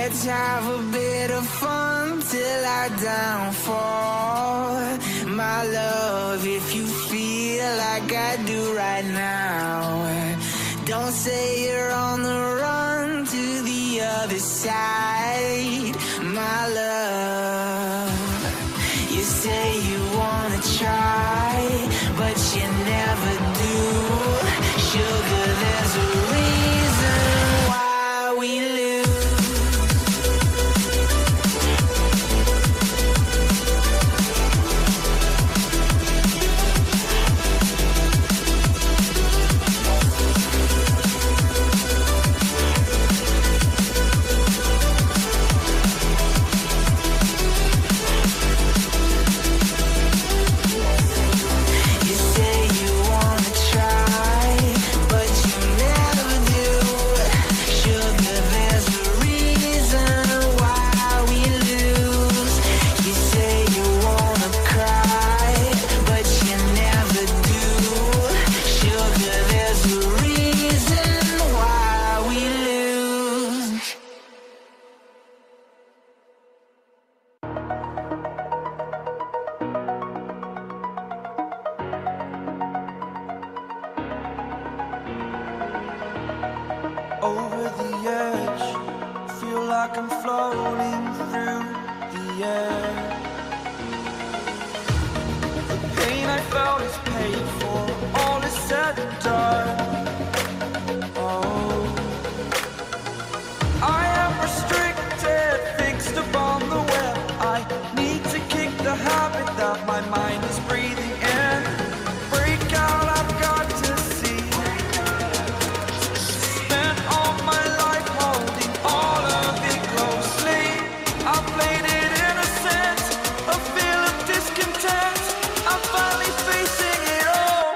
Let's have a bit of fun till our downfall. My love, if you feel like I do right now, don't say you're on the run to the other side. My love, you say you wanna try, but you never do. Sugar, there's a reason why we lose. Over the edge, feel like I'm floating through the air. The pain I felt is paid for, all is said and done. Oh, I am restricted, fixed upon the web. I need to kick the habit that my mind is breathing in. Break out, I've got to see. Spent all my life holding all of it closely. I played it innocent, a feel of discontent. I'm finally facing it all,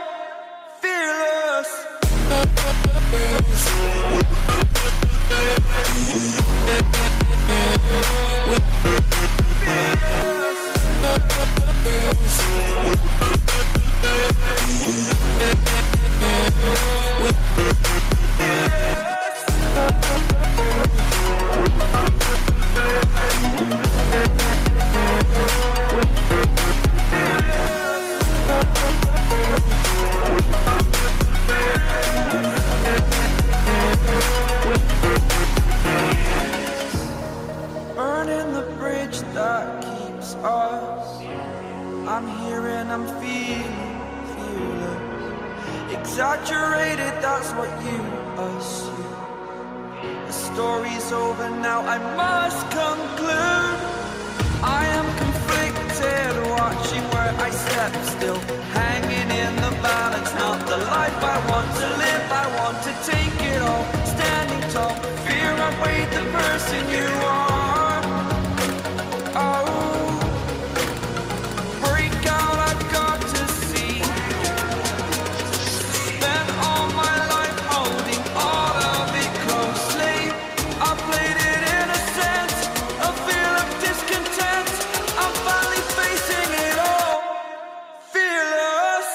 fearless. Burning the bridge that keeps us. I'm here and I'm feeling fearless. Exaggerated, that's what you assume. The story's over now, I must conclude. I am conflicted, watching where I step still, hanging in the balance. Not the life I want to live, I want to take it all. Standing tall, fear I weighed the person you are. Oh, break out, I've got to see. Spent all my life holding all of it closely. I played it innocent, a feel of discontent. I'm finally facing it all, fearless.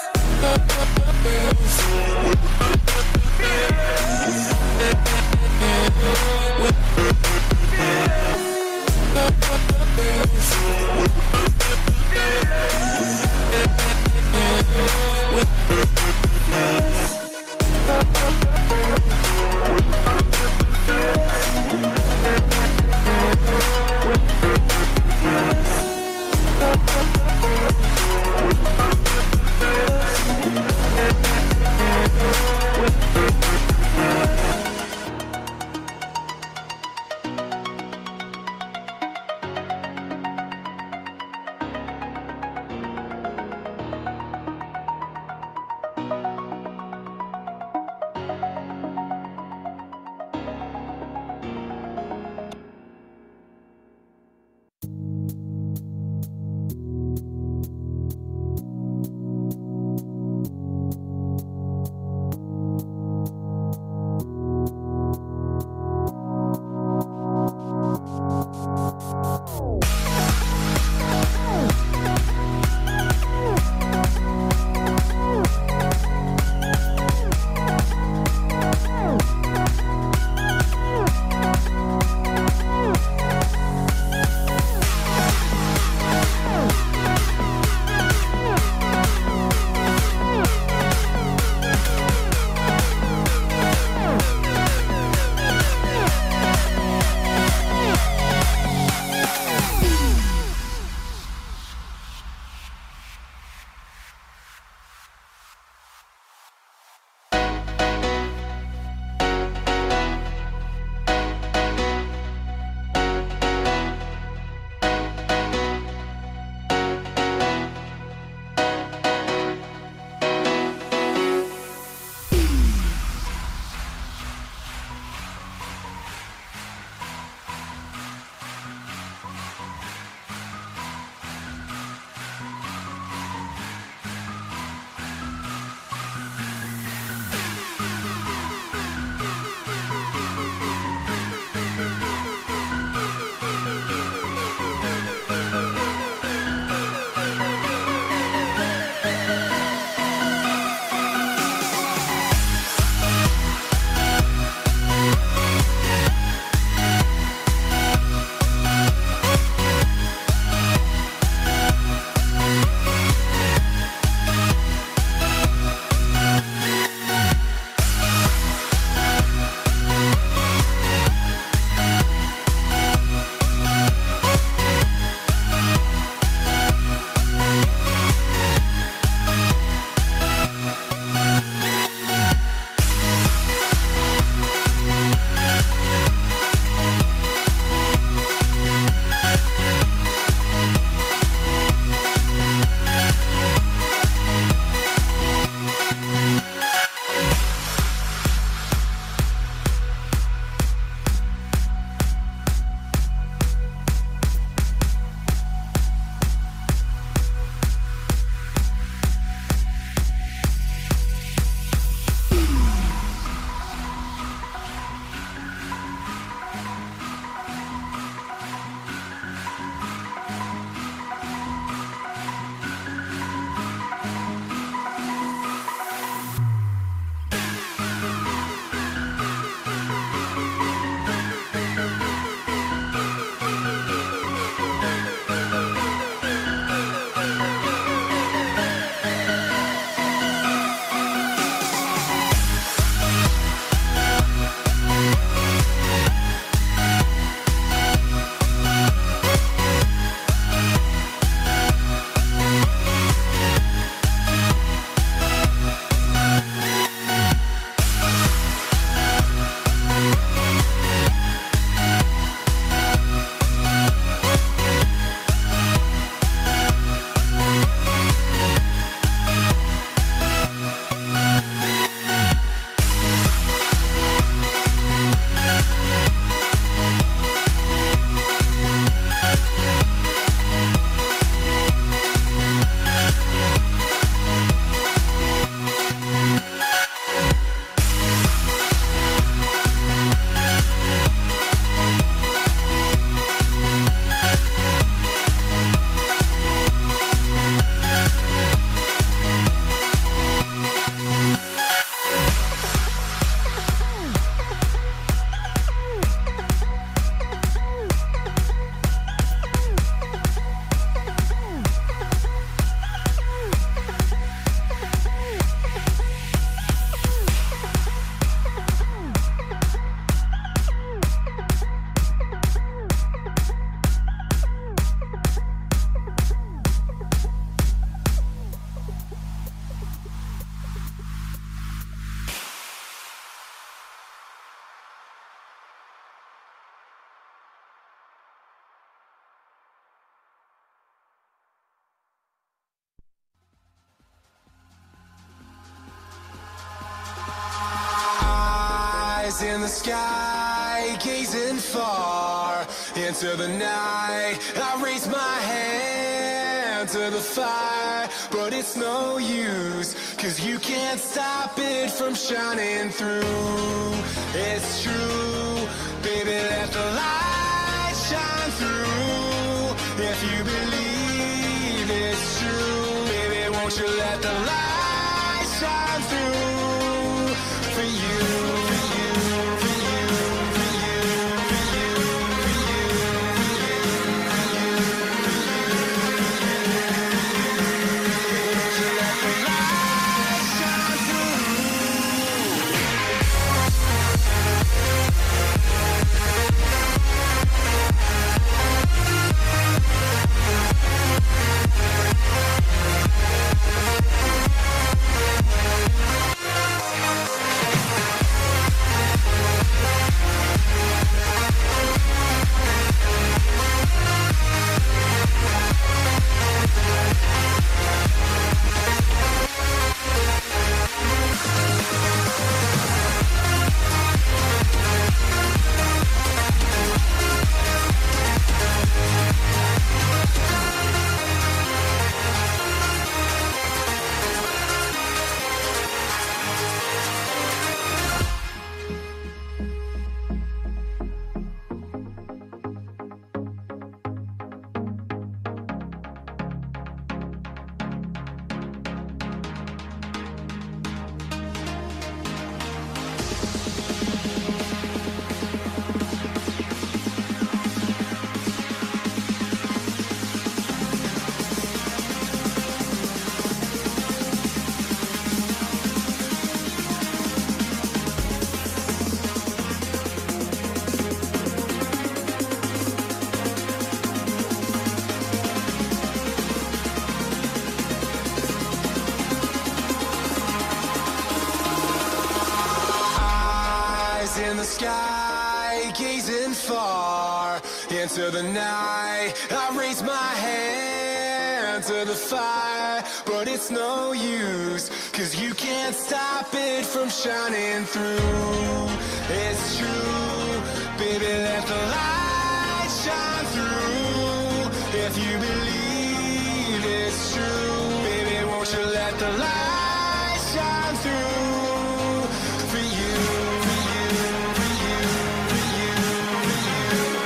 Eyes in the sky, gazing far into the night. I raise my hand to the fire, but it's no use, 'cause you can't stop it from shining through. It's true, baby, let the light shine through. If you believe it's true, baby, won't you let the light shine through for you, for you, for you, for you, for you, for you, for you, won't you let the light shine through? Eyes in the sky, gazing far into the night. I raise my hand to the fire, but it's no use, 'cause you can't stop it from shining through. It's true, baby, let the light shine through. If you believe it's true, baby, won't you let the light shine through for you, for you, for you, for you, for you, for you, for you,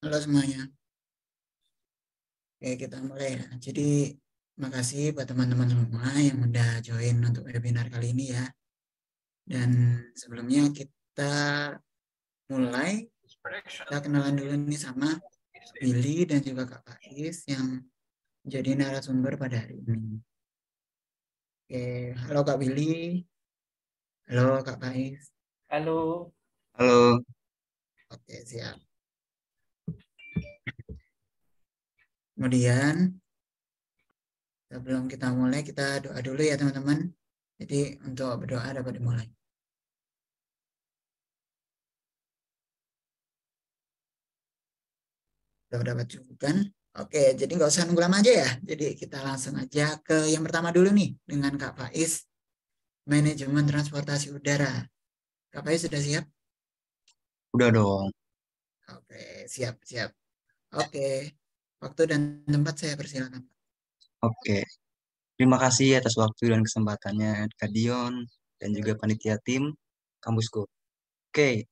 Halo semuanya. Oke, kita mulai ya. Jadi, makasih buat teman-teman semua yang udah join untuk webinar kali ini ya. Dan sebelumnya kita mulai, kita kenalan dulu nih sama Willy dan juga Kak Faiz yang jadi narasumber pada hari ini. Oke, halo Kak Willy. Halo Kak Faiz. Halo. Halo. Oke, siap. Kemudian, sebelum kita mulai, kita doa dulu ya teman-teman. Jadi untuk berdoa dapat dimulai. Sudah dapat cukup kan? Oke, jadi nggak usah nunggu lama aja ya. Jadi kita langsung aja ke yang pertama dulu nih dengan Kak Faiz, manajemen transportasi udara. Kak Faiz sudah siap? Udah dong. Oke, siap, siap. Oke, waktu dan tempat saya persilakan. Oke. Terima kasih atas waktu dan kesempatannya Kak Dion dan juga panitia tim kampusku. Oke,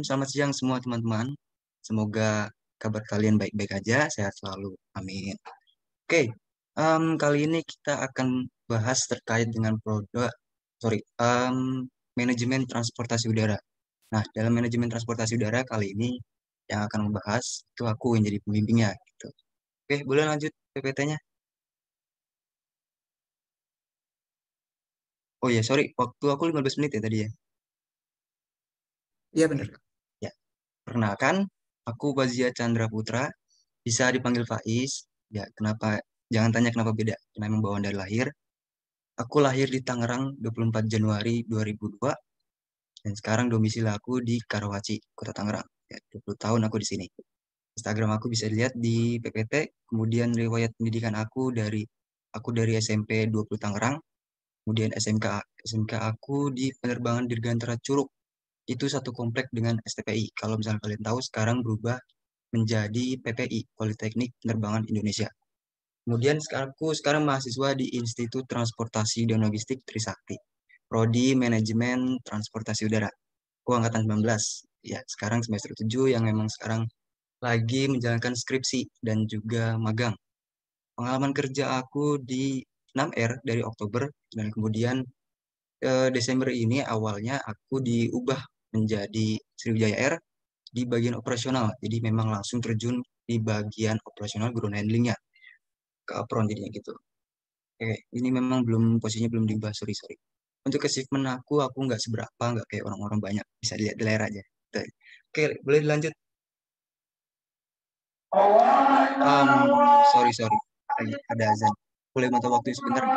selamat siang semua teman-teman. Semoga kabar kalian baik-baik aja, sehat selalu. Amin. Oke, kali ini kita akan bahas terkait dengan manajemen transportasi udara. Nah, dalam manajemen transportasi udara kali ini yang akan membahas itu aku yang jadi pembimbingnya gitu. Oke, boleh lanjut PPT-nya? Oh ya, sorry, waktu aku 15 menit ya tadi ya. Iya Oke. benar, Kak. Ya, perkenalkan, aku Bazia Chandra Putra, bisa dipanggil Faiz. Ya, kenapa? Jangan tanya kenapa beda, karena memang bawaan dari lahir. Aku lahir di Tangerang 24 Januari 2002, dan sekarang domisili aku di Karawaci, Kota Tangerang. Ya, 20 tahun aku di sini. Instagram aku bisa dilihat di PPT, kemudian riwayat pendidikan aku dari SMP 20 Tangerang, kemudian SMK aku di penerbangan Dirgantara Curug. Itu satu komplek dengan STPI. Kalau misalnya kalian tahu sekarang berubah menjadi PPI, Politeknik Penerbangan Indonesia. Kemudian aku sekarang mahasiswa di Institut Transportasi dan Logistik Trisakti. Prodi Manajemen Transportasi Udara. Aku angkatan 19. Ya, sekarang semester 7 yang memang sekarang lagi menjalankan skripsi dan juga magang. Pengalaman kerja aku di 6R dari Oktober dan kemudian Desember ini awalnya aku diubah menjadi Sriwijaya Air di bagian operasional. Jadi memang langsung terjun di bagian operasional ground handlingnya ke apron jadinya gitu. Oke, ini memang posisinya belum diubah, sorry sorry. Untuk achievement aku nggak seberapa, nggak kayak orang-orang banyak. Bisa dilihat di layar aja. Tuh. Oke, boleh dilanjut. Sorry sorry, lagi ada azan. Boleh minta waktu sebentar?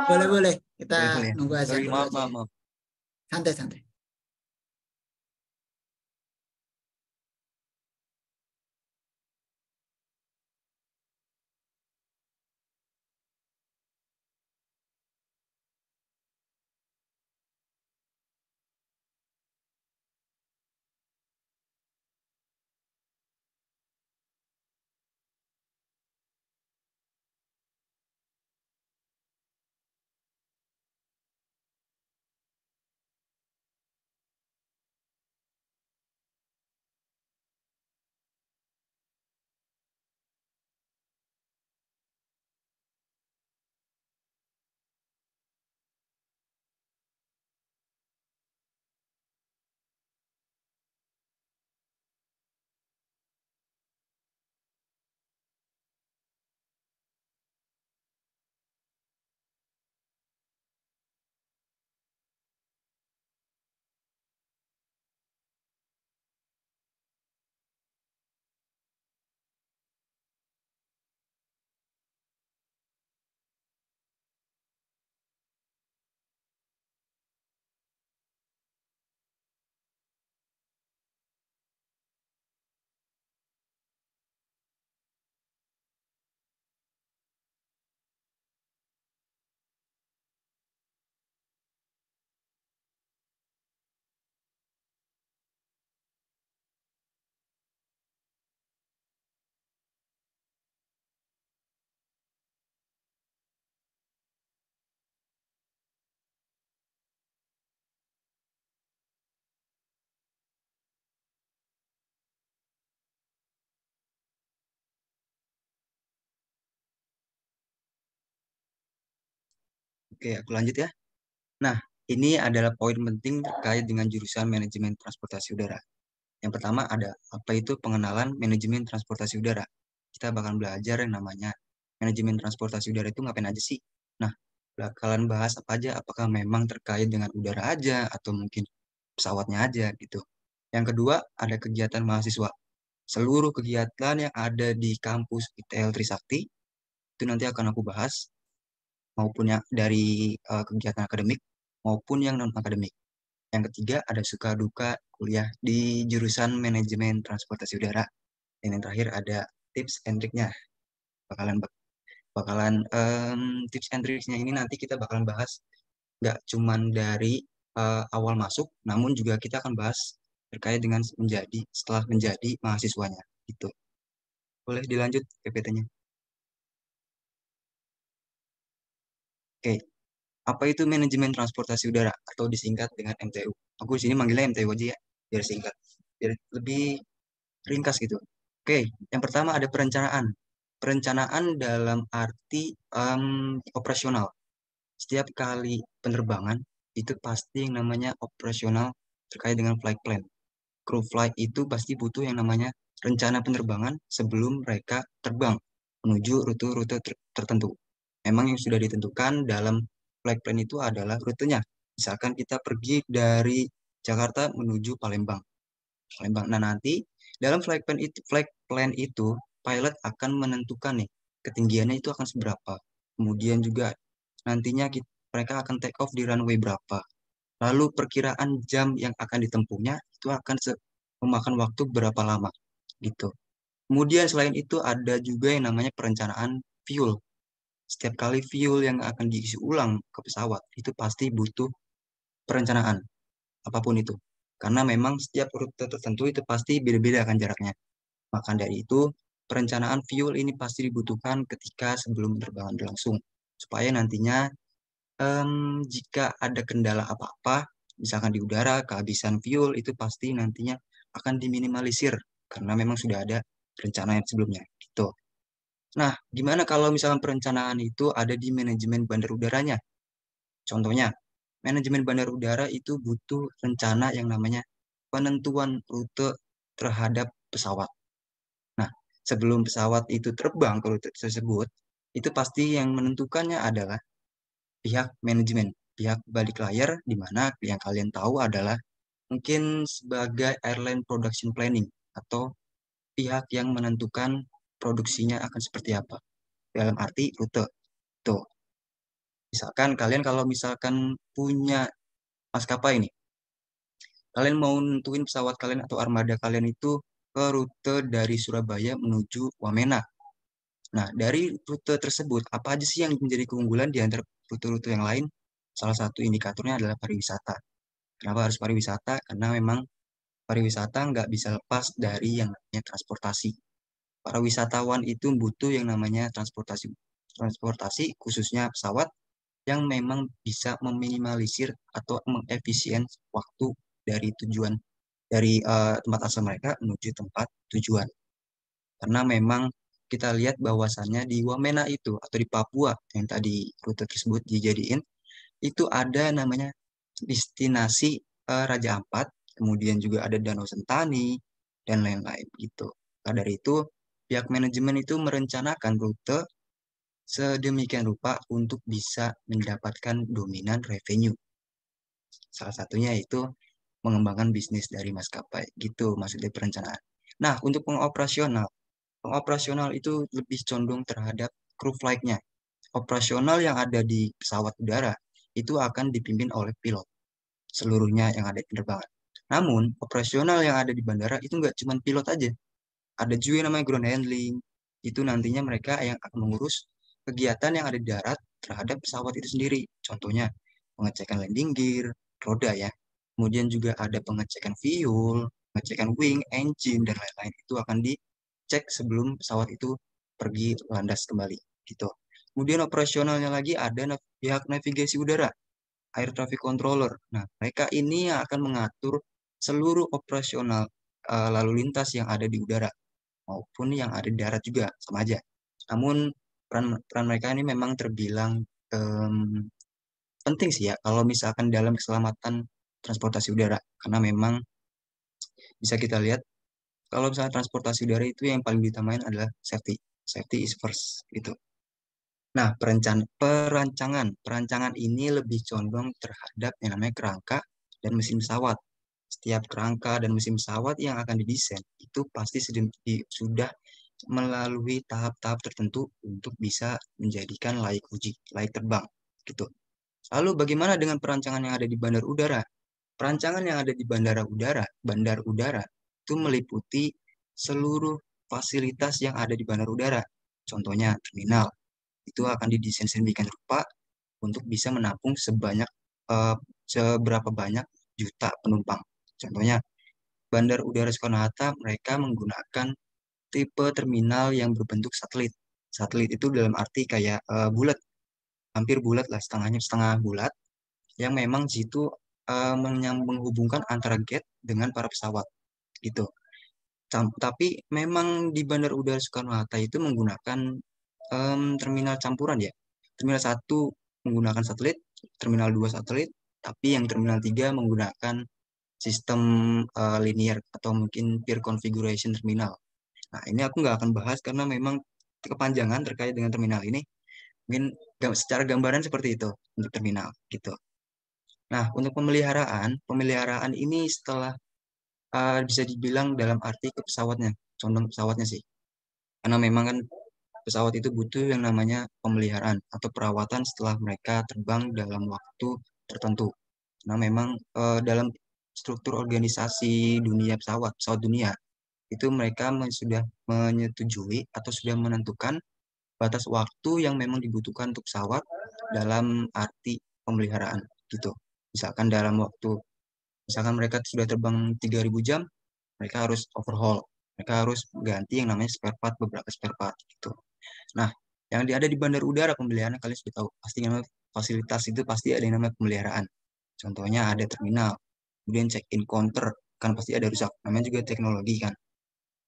Boleh, boleh. Kita Boleh boleh. nunggu azan Sorry dulu maaf aja maaf ya. maaf. Santai, santai. Oke, aku lanjut ya. Nah, ini adalah poin penting terkait dengan jurusan manajemen transportasi udara. Yang pertama ada apa itu pengenalan manajemen transportasi udara. Kita bakal belajar yang namanya manajemen transportasi udara itu ngapain aja sih? Nah, bakalan bahas apa aja, apakah memang terkait dengan udara aja atau mungkin pesawatnya aja gitu. Yang kedua ada kegiatan mahasiswa. Seluruh kegiatan yang ada di kampus ITL Trisakti itu nanti akan aku bahas maupun yang dari kegiatan akademik maupun yang non akademik. Yang ketiga ada suka duka kuliah di jurusan manajemen transportasi udara. Dan yang terakhir ada tips and triknya. bakalan tips and tricksnya ini nanti kita bakalan bahas nggak cuman dari awal masuk, namun juga kita akan bahas terkait dengan setelah menjadi mahasiswanya gitu. Boleh dilanjut PPT-nya. Oke, apa itu manajemen transportasi udara atau disingkat dengan MTU? Aku di sini manggilnya MTU aja ya, biar singkat, biar lebih ringkas gitu. Oke, yang pertama ada perencanaan. Perencanaan dalam arti operasional. Setiap kali penerbangan itu pasti yang namanya operasional terkait dengan flight plan. Crew flight itu pasti butuh yang namanya rencana penerbangan sebelum mereka terbang menuju rute-rute tertentu. Memang yang sudah ditentukan dalam flight plan itu adalah rutenya. Misalkan kita pergi dari Jakarta menuju Palembang. Nah, nanti dalam flight plan itu pilot akan menentukan nih ketinggiannya itu akan seberapa. Kemudian juga nantinya mereka akan take off di runway berapa. Lalu perkiraan jam yang akan ditempuhnya itu akan memakan waktu berapa lama gitu. Kemudian selain itu ada juga yang namanya perencanaan fuel. Setiap kali fuel yang akan diisi ulang ke pesawat itu pasti butuh perencanaan apapun itu. Karena memang setiap rute tertentu itu pasti beda-beda kan jaraknya. Maka dari itu perencanaan fuel ini pasti dibutuhkan ketika sebelum penerbangan berlangsung. Supaya nantinya jika ada kendala apa-apa, misalkan di udara, kehabisan fuel, itu pasti nantinya akan diminimalisir karena memang sudah ada rencana yang sebelumnya. Gitu. Nah, gimana kalau misalkan perencanaan itu ada di manajemen bandar udaranya? Contohnya, manajemen bandar udara itu butuh rencana yang namanya penentuan rute terhadap pesawat. Nah, sebelum pesawat itu terbang ke rute tersebut, itu pasti yang menentukannya adalah pihak manajemen, pihak balik layar, di mana yang kalian tahu adalah mungkin sebagai airline production planning atau pihak yang menentukan produksinya akan seperti apa. Dalam arti rute. Tuh, misalkan kalian kalau misalkan punya maskapai ini, kalian mau nentuin pesawat kalian atau armada kalian itu ke rute dari Surabaya menuju Wamena. Nah, dari rute tersebut, apa aja sih yang menjadi keunggulan di antara rute-rute yang lain? Salah satu indikatornya adalah pariwisata. Kenapa harus pariwisata? Karena memang pariwisata nggak bisa lepas dari yang namanya transportasi. Para wisatawan itu butuh yang namanya transportasi. Transportasi khususnya pesawat yang memang bisa meminimalisir atau mengefisien waktu dari tujuan dari tempat asal mereka menuju tempat tujuan. Karena memang kita lihat bahwasannya di Wamena itu atau di Papua yang tadi rute tersebut dijadiin itu ada namanya destinasi Raja Ampat, kemudian juga ada Danau Sentani dan lain-lain gitu. Nah, dari itu pihak manajemen itu merencanakan rute sedemikian rupa untuk bisa mendapatkan dominan revenue. Salah satunya itu mengembangkan bisnis dari maskapai gitu maksudnya perencanaan. Nah, untuk pengoperasional itu lebih condong terhadap crew flight-nya. Operasional yang ada di pesawat udara itu akan dipimpin oleh pilot seluruhnya yang ada di penerbangan. Namun, operasional yang ada di bandara itu nggak cuma pilot aja. Ada juga yang namanya ground handling. Itu nantinya mereka yang akan mengurus kegiatan yang ada di darat terhadap pesawat itu sendiri. Contohnya, pengecekan landing gear, roda ya. Kemudian juga ada pengecekan fuel, pengecekan wing, engine, dan lain-lain. Itu akan dicek sebelum pesawat itu pergi landas kembali. Gitu. Kemudian operasionalnya lagi ada pihak navigasi udara, air traffic controller. Nah, mereka ini yang akan mengatur seluruh operasional lalu lintas yang ada di udara maupun yang ada di darat juga sama aja. Namun peran mereka ini memang terbilang penting sih ya kalau misalkan dalam keselamatan transportasi udara karena memang bisa kita lihat kalau misalnya transportasi udara itu yang paling diutamain adalah safety. Safety is first gitu. Nah, perancangan ini lebih condong terhadap yang namanya kerangka dan mesin pesawat. Setiap kerangka dan mesin pesawat yang akan didesain itu pasti sudah melalui tahap-tahap tertentu untuk bisa menjadikan layak uji, layak terbang, gitu. Lalu bagaimana dengan perancangan yang ada di bandar udara? Perancangan yang ada di bandar udara itu meliputi seluruh fasilitas yang ada di bandar udara. Contohnya terminal itu akan didesain sedemikian rupa untuk bisa menampung seberapa banyak juta penumpang. Contohnya Bandar Udara Soekarno-Hatta mereka menggunakan tipe terminal yang berbentuk satelit. Satelit itu dalam arti kayak bulat, hampir bulat lah, setengahnya setengah bulat, yang memang di situ menghubungkan antara gate dengan para pesawat gitu. Tapi memang di Bandar Udara Soekarno-Hatta itu menggunakan terminal campuran ya. Terminal 1 menggunakan satelit, terminal 2 satelit, tapi yang terminal 3 menggunakan sistem linear atau mungkin peer configuration terminal. Nah, ini aku nggak akan bahas karena memang kepanjangan terkait dengan terminal ini. Mungkin secara gambaran seperti itu untuk terminal gitu. Nah, untuk pemeliharaan ini setelah bisa dibilang dalam arti ke pesawatnya, condong pesawatnya sih. Karena memang kan pesawat itu butuh yang namanya pemeliharaan atau perawatan setelah mereka terbang dalam waktu tertentu. Nah, memang dalam struktur organisasi dunia pesawat dunia, itu mereka sudah menyetujui atau sudah menentukan batas waktu yang memang dibutuhkan untuk pesawat dalam arti pemeliharaan gitu. Misalkan mereka sudah terbang 3.000 jam, mereka harus overhaul, mereka harus ganti yang namanya spare part, beberapa spare part gitu. Nah, yang ada di bandar udara pemeliharaan kalian sudah tahu, pasti namanya fasilitas itu pasti ada yang namanya pemeliharaan. Contohnya ada terminal, kemudian check-in counter, kan pasti ada rusak, namanya juga teknologi kan.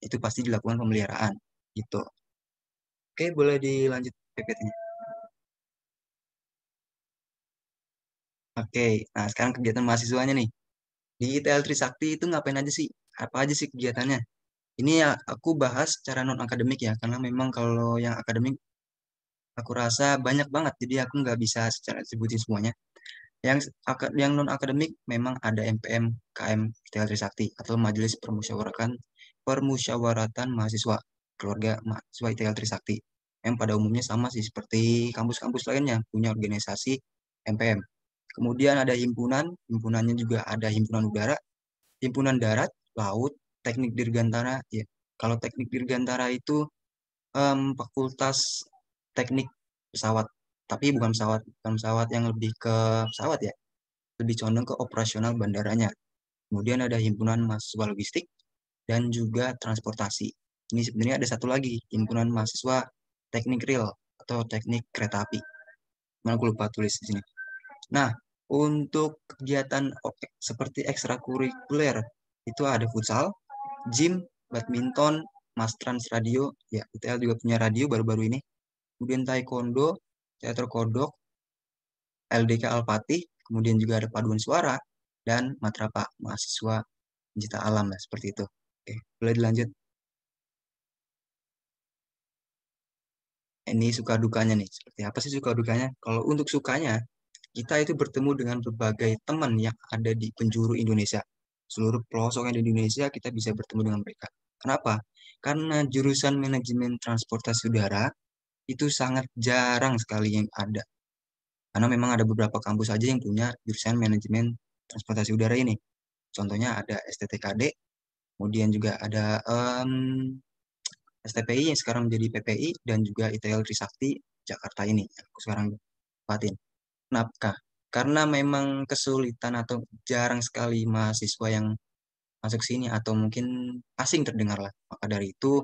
Itu pasti dilakukan pemeliharaan gitu. Oke, boleh dilanjut PPT-nya. Oke, nah sekarang kegiatan mahasiswanya nih. Di ITL Trisakti itu ngapain aja sih? Apa aja sih kegiatannya? Ini ya aku bahas secara non-akademik ya, karena memang kalau yang akademik aku rasa banyak banget, jadi aku nggak bisa secara sebutin semuanya. Yang non-akademik memang ada MPM KM ITL Trisakti atau Majelis Permusyawaratan Mahasiswa Keluarga Mahasiswa ITL Trisakti. Yang pada umumnya sama sih seperti kampus-kampus lainnya punya organisasi MPM. Kemudian ada himpunannya juga ada himpunan udara, himpunan darat, laut, teknik dirgantara. Ya, kalau teknik dirgantara itu fakultas teknik pesawat, tapi bukan pesawat yang lebih ke pesawat ya, lebih condong ke operasional bandaranya. Kemudian ada himpunan mahasiswa logistik dan juga transportasi. Ini sebenarnya ada satu lagi, himpunan mahasiswa teknik rel atau teknik kereta api. Mana aku lupa tulis di sini. Nah, untuk kegiatan seperti ekstrakurikuler itu ada futsal, gym, badminton, Mas Trans Radio, ya ITL juga punya radio baru-baru ini. Kemudian taekwondo, teater kodok, LDK Alpati, kemudian juga ada paduan suara dan matrapa mahasiswa pencipta alam lah seperti itu. Oke, boleh dilanjut. Ini suka dukanya nih. Seperti apa sih suka dukanya? Kalau untuk sukanya, kita itu bertemu dengan berbagai teman yang ada di penjuru Indonesia. Seluruh pelosok yang di Indonesia kita bisa bertemu dengan mereka. Kenapa? Karena jurusan manajemen transportasi udara itu sangat jarang sekali yang ada. Karena memang ada beberapa kampus saja yang punya jurusan manajemen transportasi udara ini. Contohnya ada STTKD, kemudian juga ada STPI yang sekarang menjadi PPI, dan juga ITL Trisakti Jakarta ini yang aku sekarang tempatin. Kenapa? Karena memang kesulitan atau jarang sekali mahasiswa yang masuk sini atau mungkin asing terdengar lah. Maka dari itu,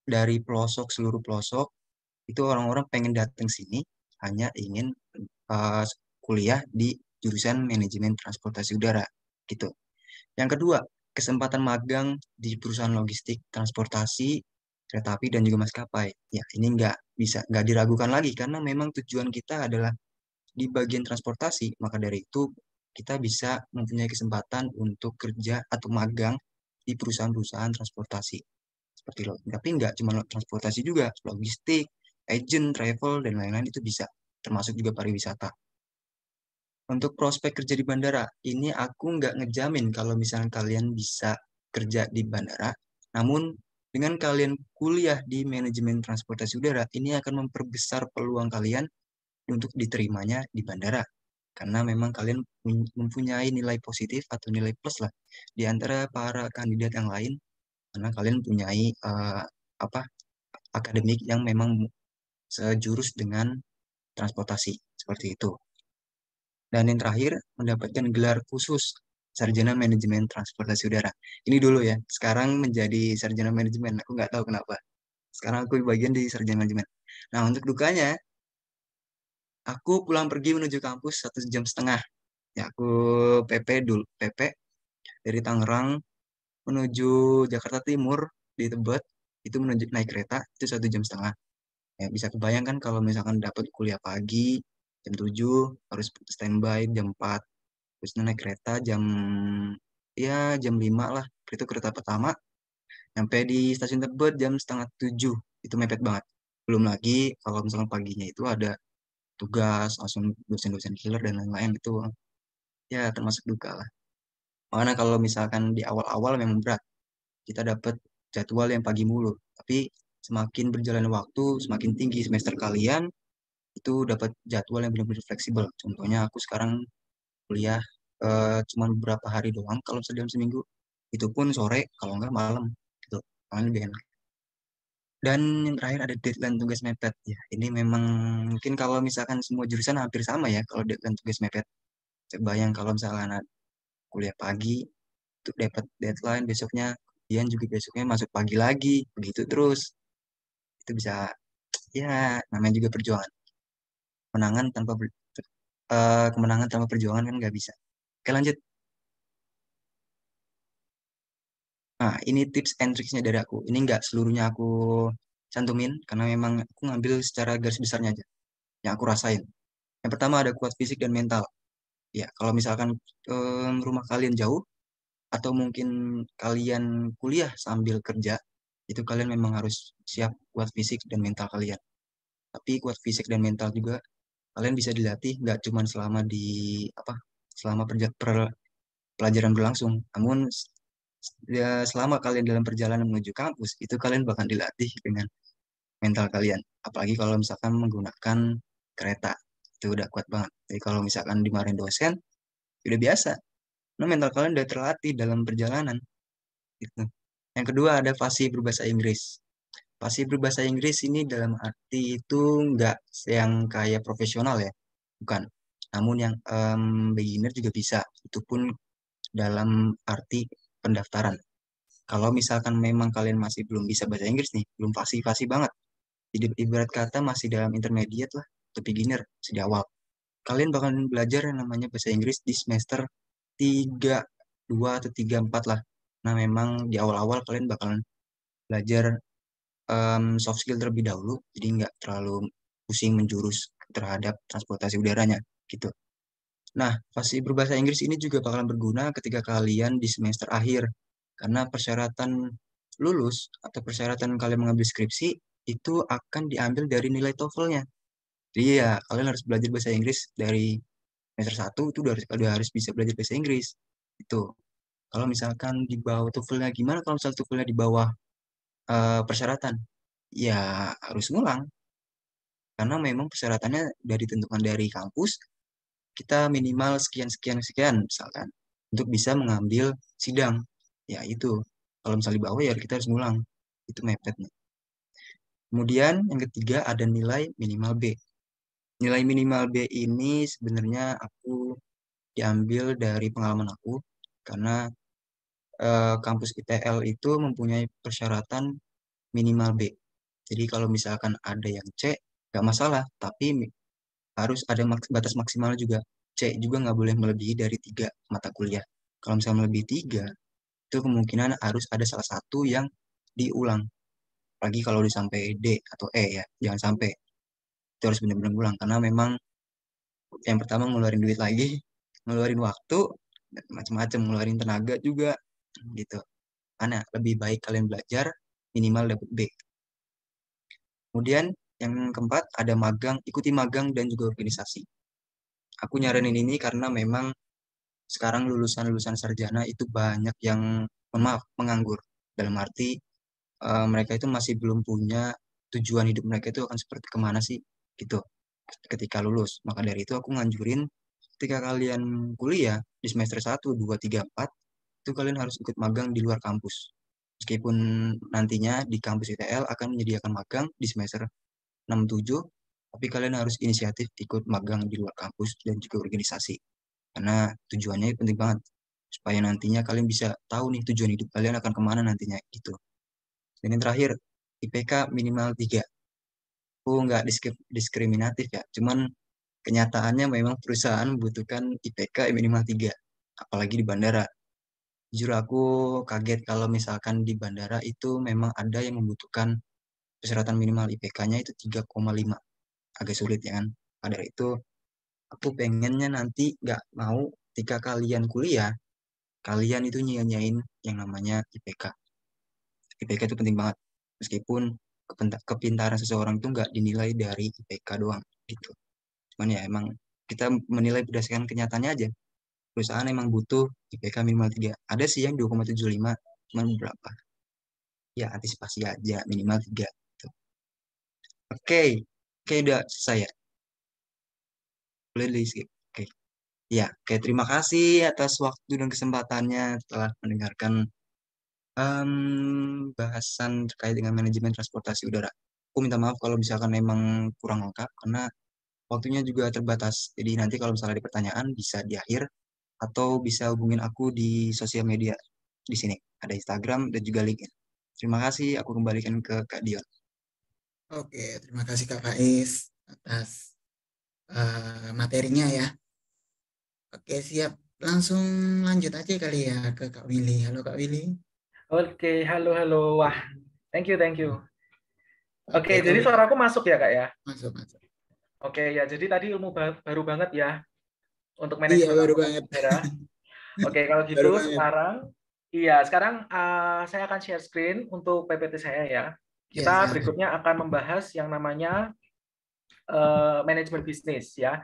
dari seluruh pelosok, itu orang-orang pengen datang sini hanya ingin uh, kuliah di jurusan manajemen transportasi udara gitu. Yang kedua, kesempatan magang di perusahaan logistik, transportasi, kereta api dan juga maskapai. Ya, ini nggak diragukan lagi karena memang tujuan kita adalah di bagian transportasi. Maka dari itu kita bisa mempunyai kesempatan untuk kerja atau magang di perusahaan-perusahaan transportasi seperti lo. Tapi nggak cuma transportasi juga, logistik, agent, travel dan lain-lain itu bisa, termasuk juga pariwisata. Untuk prospek kerja di bandara, ini aku nggak ngejamin kalau misalnya kalian bisa kerja di bandara, namun dengan kalian kuliah di manajemen transportasi udara, ini akan memperbesar peluang kalian untuk diterimanya di bandara. Karena memang kalian mempunyai nilai positif atau nilai plus lah di antara para kandidat yang lain, karena kalian mempunyai apa akademik yang memang sejurus dengan transportasi seperti itu. Dan yang terakhir, mendapatkan gelar khusus Sarjana Manajemen Transportasi Udara. Ini dulu ya, sekarang menjadi Sarjana Manajemen. Aku nggak tahu kenapa. Sekarang aku bagian di Sarjana Manajemen. Nah, untuk dukanya, aku pulang pergi menuju kampus 1,5 jam. Ya, aku PP dulu, PP dari Tangerang menuju Jakarta Timur di Tebet, itu menuju naik kereta, itu 1,5 jam. Ya, bisa kebayangkan kalau misalkan dapat kuliah pagi, jam 7, harus standby jam 4, terus naik kereta jam 5 lah, itu kereta pertama, sampai di stasiun Tebet jam setengah 7, itu mepet banget. Belum lagi kalau misalkan paginya itu ada tugas, langsung dosen-dosen killer dan lain-lain, itu ya termasuk duka lah. Mana kalau misalkan di awal-awal memang berat, kita dapat jadwal yang pagi mulu, tapi semakin berjalan waktu, semakin tinggi semester kalian, itu dapat jadwal yang benar-benar fleksibel. Contohnya aku sekarang kuliah cuma beberapa hari doang kalau misalnya dalam seminggu. Itu pun sore, kalau nggak malam. Gitu. Paling lebih enak. Dan yang terakhir ada deadline tugas mepet. Ya, ini memang mungkin kalau misalkan semua jurusan hampir sama ya kalau deadline tugas mepet. Bayang kalau misalkan kuliah pagi, itu dapat deadline besoknya, kemudian juga besoknya masuk pagi lagi, begitu terus. Itu bisa, ya namanya juga perjuangan. Kemenangan tanpa perjuangan kan nggak bisa. Oke lanjut. Nah, ini tips and tricksnya dari aku. Ini nggak seluruhnya aku cantumin, karena memang aku ngambil secara garis besarnya aja, yang aku rasain. Yang pertama ada kuat fisik dan mental. Ya, kalau misalkan rumah kalian jauh, atau mungkin kalian kuliah sambil kerja, itu kalian memang harus siap kuat fisik dan mental kalian. Tapi kuat fisik dan mental juga kalian bisa dilatih nggak cuma selama pelajaran berlangsung, namun ya selama kalian dalam perjalanan menuju kampus itu kalian bakal dilatih dengan mental kalian. Apalagi kalau misalkan menggunakan kereta, itu udah kuat banget. Jadi kalau misalkan dimarahin dosen, udah biasa. Nah, mental kalian udah terlatih dalam perjalanan. Gitu. Yang kedua ada fasih berbahasa Inggris. Fasih berbahasa Inggris ini dalam arti itu nggak yang kayak profesional ya, bukan. Namun yang beginner juga bisa. Itu pun dalam arti pendaftaran. Kalau misalkan memang kalian masih belum bisa bahasa Inggris nih, belum fasih-fasih banget. Jadi ibarat kata masih dalam intermediate lah, atau beginner, masih di awal. Kalian bakal belajar yang namanya bahasa Inggris di semester 3, 2 atau 3, 4 lah. Nah memang di awal-awal kalian bakalan belajar soft skill terlebih dahulu, jadi nggak terlalu pusing menjurus terhadap transportasi udaranya gitu. Nah, fasih berbahasa Inggris ini juga bakalan berguna ketika kalian di semester akhir, karena persyaratan lulus atau persyaratan kalian mengambil skripsi itu akan diambil dari nilai TOEFL-nya. Jadi ya, kalian harus belajar bahasa Inggris dari semester 1 itu udah harus bisa belajar bahasa Inggris. Itu. Kalau misalkan di bawah TOEFL-nya gimana kalau misalnya TOEFL-nya di bawah persyaratan? Ya harus ngulang, karena memang persyaratannya dari ditentukan dari kampus, kita minimal sekian sekian sekian misalkan untuk bisa mengambil sidang. Ya itu. Kalau misalnya di bawah ya kita harus ngulang. Itu mepetnya. Kemudian yang ketiga ada nilai minimal B. Nilai minimal B ini sebenarnya aku diambil dari pengalaman aku, karena kampus ITL itu mempunyai persyaratan minimal B. Jadi kalau misalkan ada yang C, nggak masalah, tapi harus ada batas maksimal juga. C juga nggak boleh melebihi dari 3 mata kuliah. Kalau misalnya melebihi 3, itu kemungkinan harus ada salah satu yang diulang. Apalagi kalau udah sampai D atau E ya, jangan sampai. Itu harus benar-benar ulang, karena memang yang pertama ngeluarin duit lagi, ngeluarin waktu, dan macam-macam, ngeluarin tenaga juga, gitu. Karena lebih baik kalian belajar, minimal dapat B. Kemudian yang keempat ada magang, ikuti magang dan juga organisasi. Aku nyaranin ini karena memang sekarang lulusan-lulusan sarjana itu banyak yang, mohon maaf, menganggur. Dalam arti mereka itu masih belum punya tujuan hidup mereka itu akan seperti kemana sih, gitu. Ketika lulus. Maka dari itu aku nganjurin ketika kalian kuliah di semester 1, 2, 3, 4, itu kalian harus ikut magang di luar kampus. Meskipun nantinya di kampus UTL akan menyediakan magang di semester 6-7, tapi kalian harus inisiatif ikut magang di luar kampus dan juga organisasi. Karena tujuannya penting banget, supaya nantinya kalian bisa tahu nih tujuan hidup kalian akan kemana nantinya gitu. Dan yang terakhir, IPK minimal 3. Aku nggak diskriminatif ya, cuman kenyataannya memang perusahaan membutuhkan IPK minimal 3, apalagi di bandara. Jujur aku kaget kalau misalkan di bandara itu memang ada yang membutuhkan persyaratan minimal IPK-nya itu 3,5. Agak sulit ya kan. Pada itu aku pengennya nanti nggak mau ketika kalian kuliah, kalian itu nyanyain yang namanya IPK. IPK itu penting banget. Meskipun kepintaran seseorang itu nggak dinilai dari IPK doang gitu. Cuman ya emang kita menilai berdasarkan kenyataannya aja. Perusahaan emang butuh IPK minimal 3. Ada sih yang 2,75, cuman beberapa. Ya antisipasi aja minimal 3. Gitu. Oke, oke udah selesai ya. Boleh di skip. Oke. Ya, oke terima kasih atas waktu dan kesempatannya telah mendengarkan bahasan terkait dengan manajemen transportasi udara. Aku minta maaf kalau misalkan memang kurang lengkap karena waktunya juga terbatas. Jadi nanti kalau misalnya ada pertanyaan bisa di akhir atau bisa hubungin aku di sosial media di sini. Ada Instagram dan juga LinkedIn. Terima kasih, aku kembalikan ke Kak Dion. Oke, terima kasih Kak Faiz atas materinya ya. Oke, siap. Langsung lanjut aja kali ya ke Kak Willy. Halo Kak Willy. Oke, halo, halo. Wah, thank you, thank you. Oke, Kak jadi Willy. suaraku masuk ya, Kak ya? Masuk, masuk. Oke, ya, jadi tadi ilmu baru banget ya untuk Iya, manajemen baru transportasi banget. udara. Oke, kalau Baru gitu banget. sekarang saya akan share screen untuk PPT saya ya. Iya, Kita silakan. berikutnya akan membahas yang namanya manajemen bisnis ya.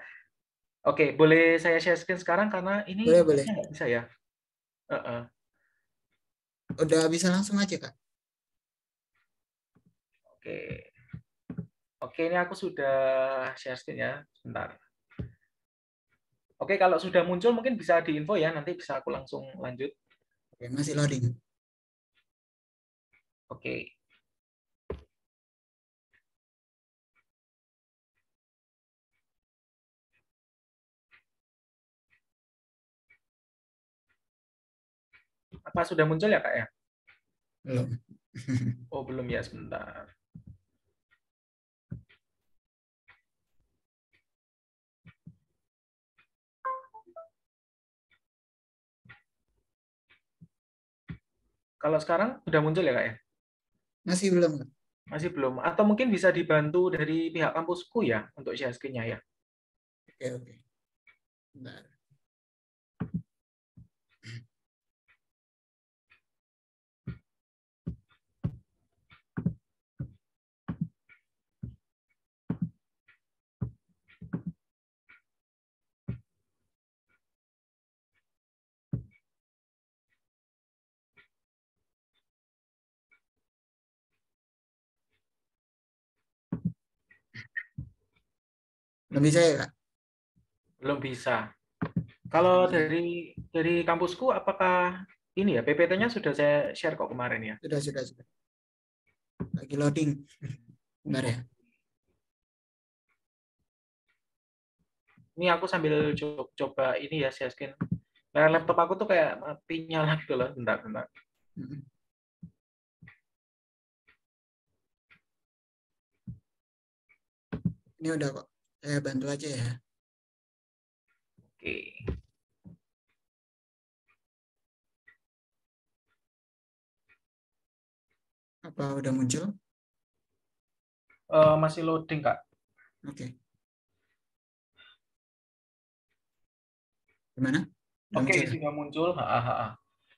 Oke, boleh saya share screen sekarang karena ini Boleh. nggak bisa ya. Udah bisa langsung aja Kak. Oke. Oke, ini aku sudah share screen ya. Sebentar. Oke, kalau sudah muncul mungkin bisa diinfo ya, nanti bisa aku langsung lanjut. Oke, masih loading. Oke. Apa sudah muncul ya, Kak ya? Belum. Oh, belum ya, sebentar. Kalau sekarang sudah muncul ya, Kak ya? Masih belum Kak. Masih belum. Atau mungkin bisa dibantu dari pihak kampusku ya untuk share screen-nya ya. Oke. Bentar. Belum bisa ya Kak? Belum bisa. Kalau dari kampusku, apakah ini ya PPT-nya sudah saya share kok kemarin ya? Sudah. Lagi loading. Bentar ya. Ini aku sambil coba ini ya share screen. Nah, laptop aku tuh kayak mati nyala gitu loh. Bentar. Ini udah kok. Saya bantu aja ya. Oke. Apa udah muncul? Masih loading, Kak. Oke. Gimana? Oke, sudah muncul.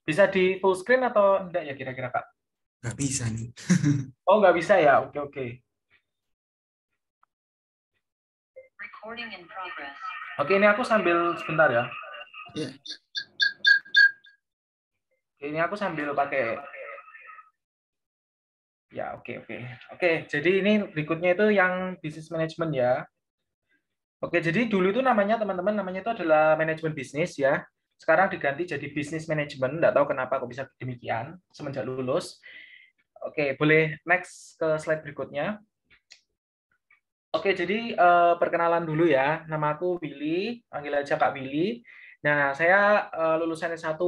Bisa di full screen atau enggak ya kira-kira, Kak? Nggak bisa nih. Oh, nggak bisa ya? Oke. Oke, ini aku sambil sebentar ya. Iya. Ini aku sambil pakai. Ya, oke. Oke, jadi ini berikutnya itu yang business management ya. Oke, jadi dulu itu namanya teman-teman itu adalah manajemen bisnis ya. sekarang diganti jadi Business Management. Nggak tahu kenapa kok bisa demikian semenjak lulus. Oke, boleh next ke slide berikutnya. Oke, jadi perkenalan dulu ya. Nama aku Willy, panggil aja Kak Willy. Nah, saya lulusan S1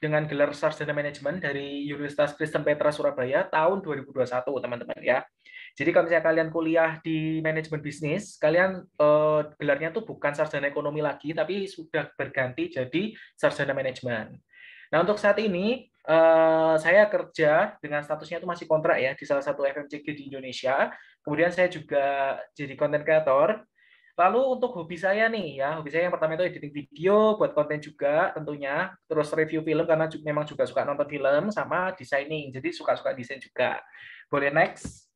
dengan gelar Sarjana Manajemen dari Universitas Kristen Petra Surabaya tahun 2021, teman-teman ya. Jadi kalau misalnya kalian kuliah di manajemen bisnis, kalian gelarnya tuh bukan sarjana ekonomi lagi, tapi sudah berganti jadi sarjana manajemen. Nah, untuk saat ini saya kerja dengan statusnya itu masih kontrak ya di salah satu FMCG di Indonesia. Kemudian saya juga jadi content creator. Lalu untuk hobi saya nih ya, hobi saya yang pertama itu editing video, buat konten juga tentunya, terus review film karena memang juga suka nonton film, sama designing, jadi suka-suka desain juga. Boleh next?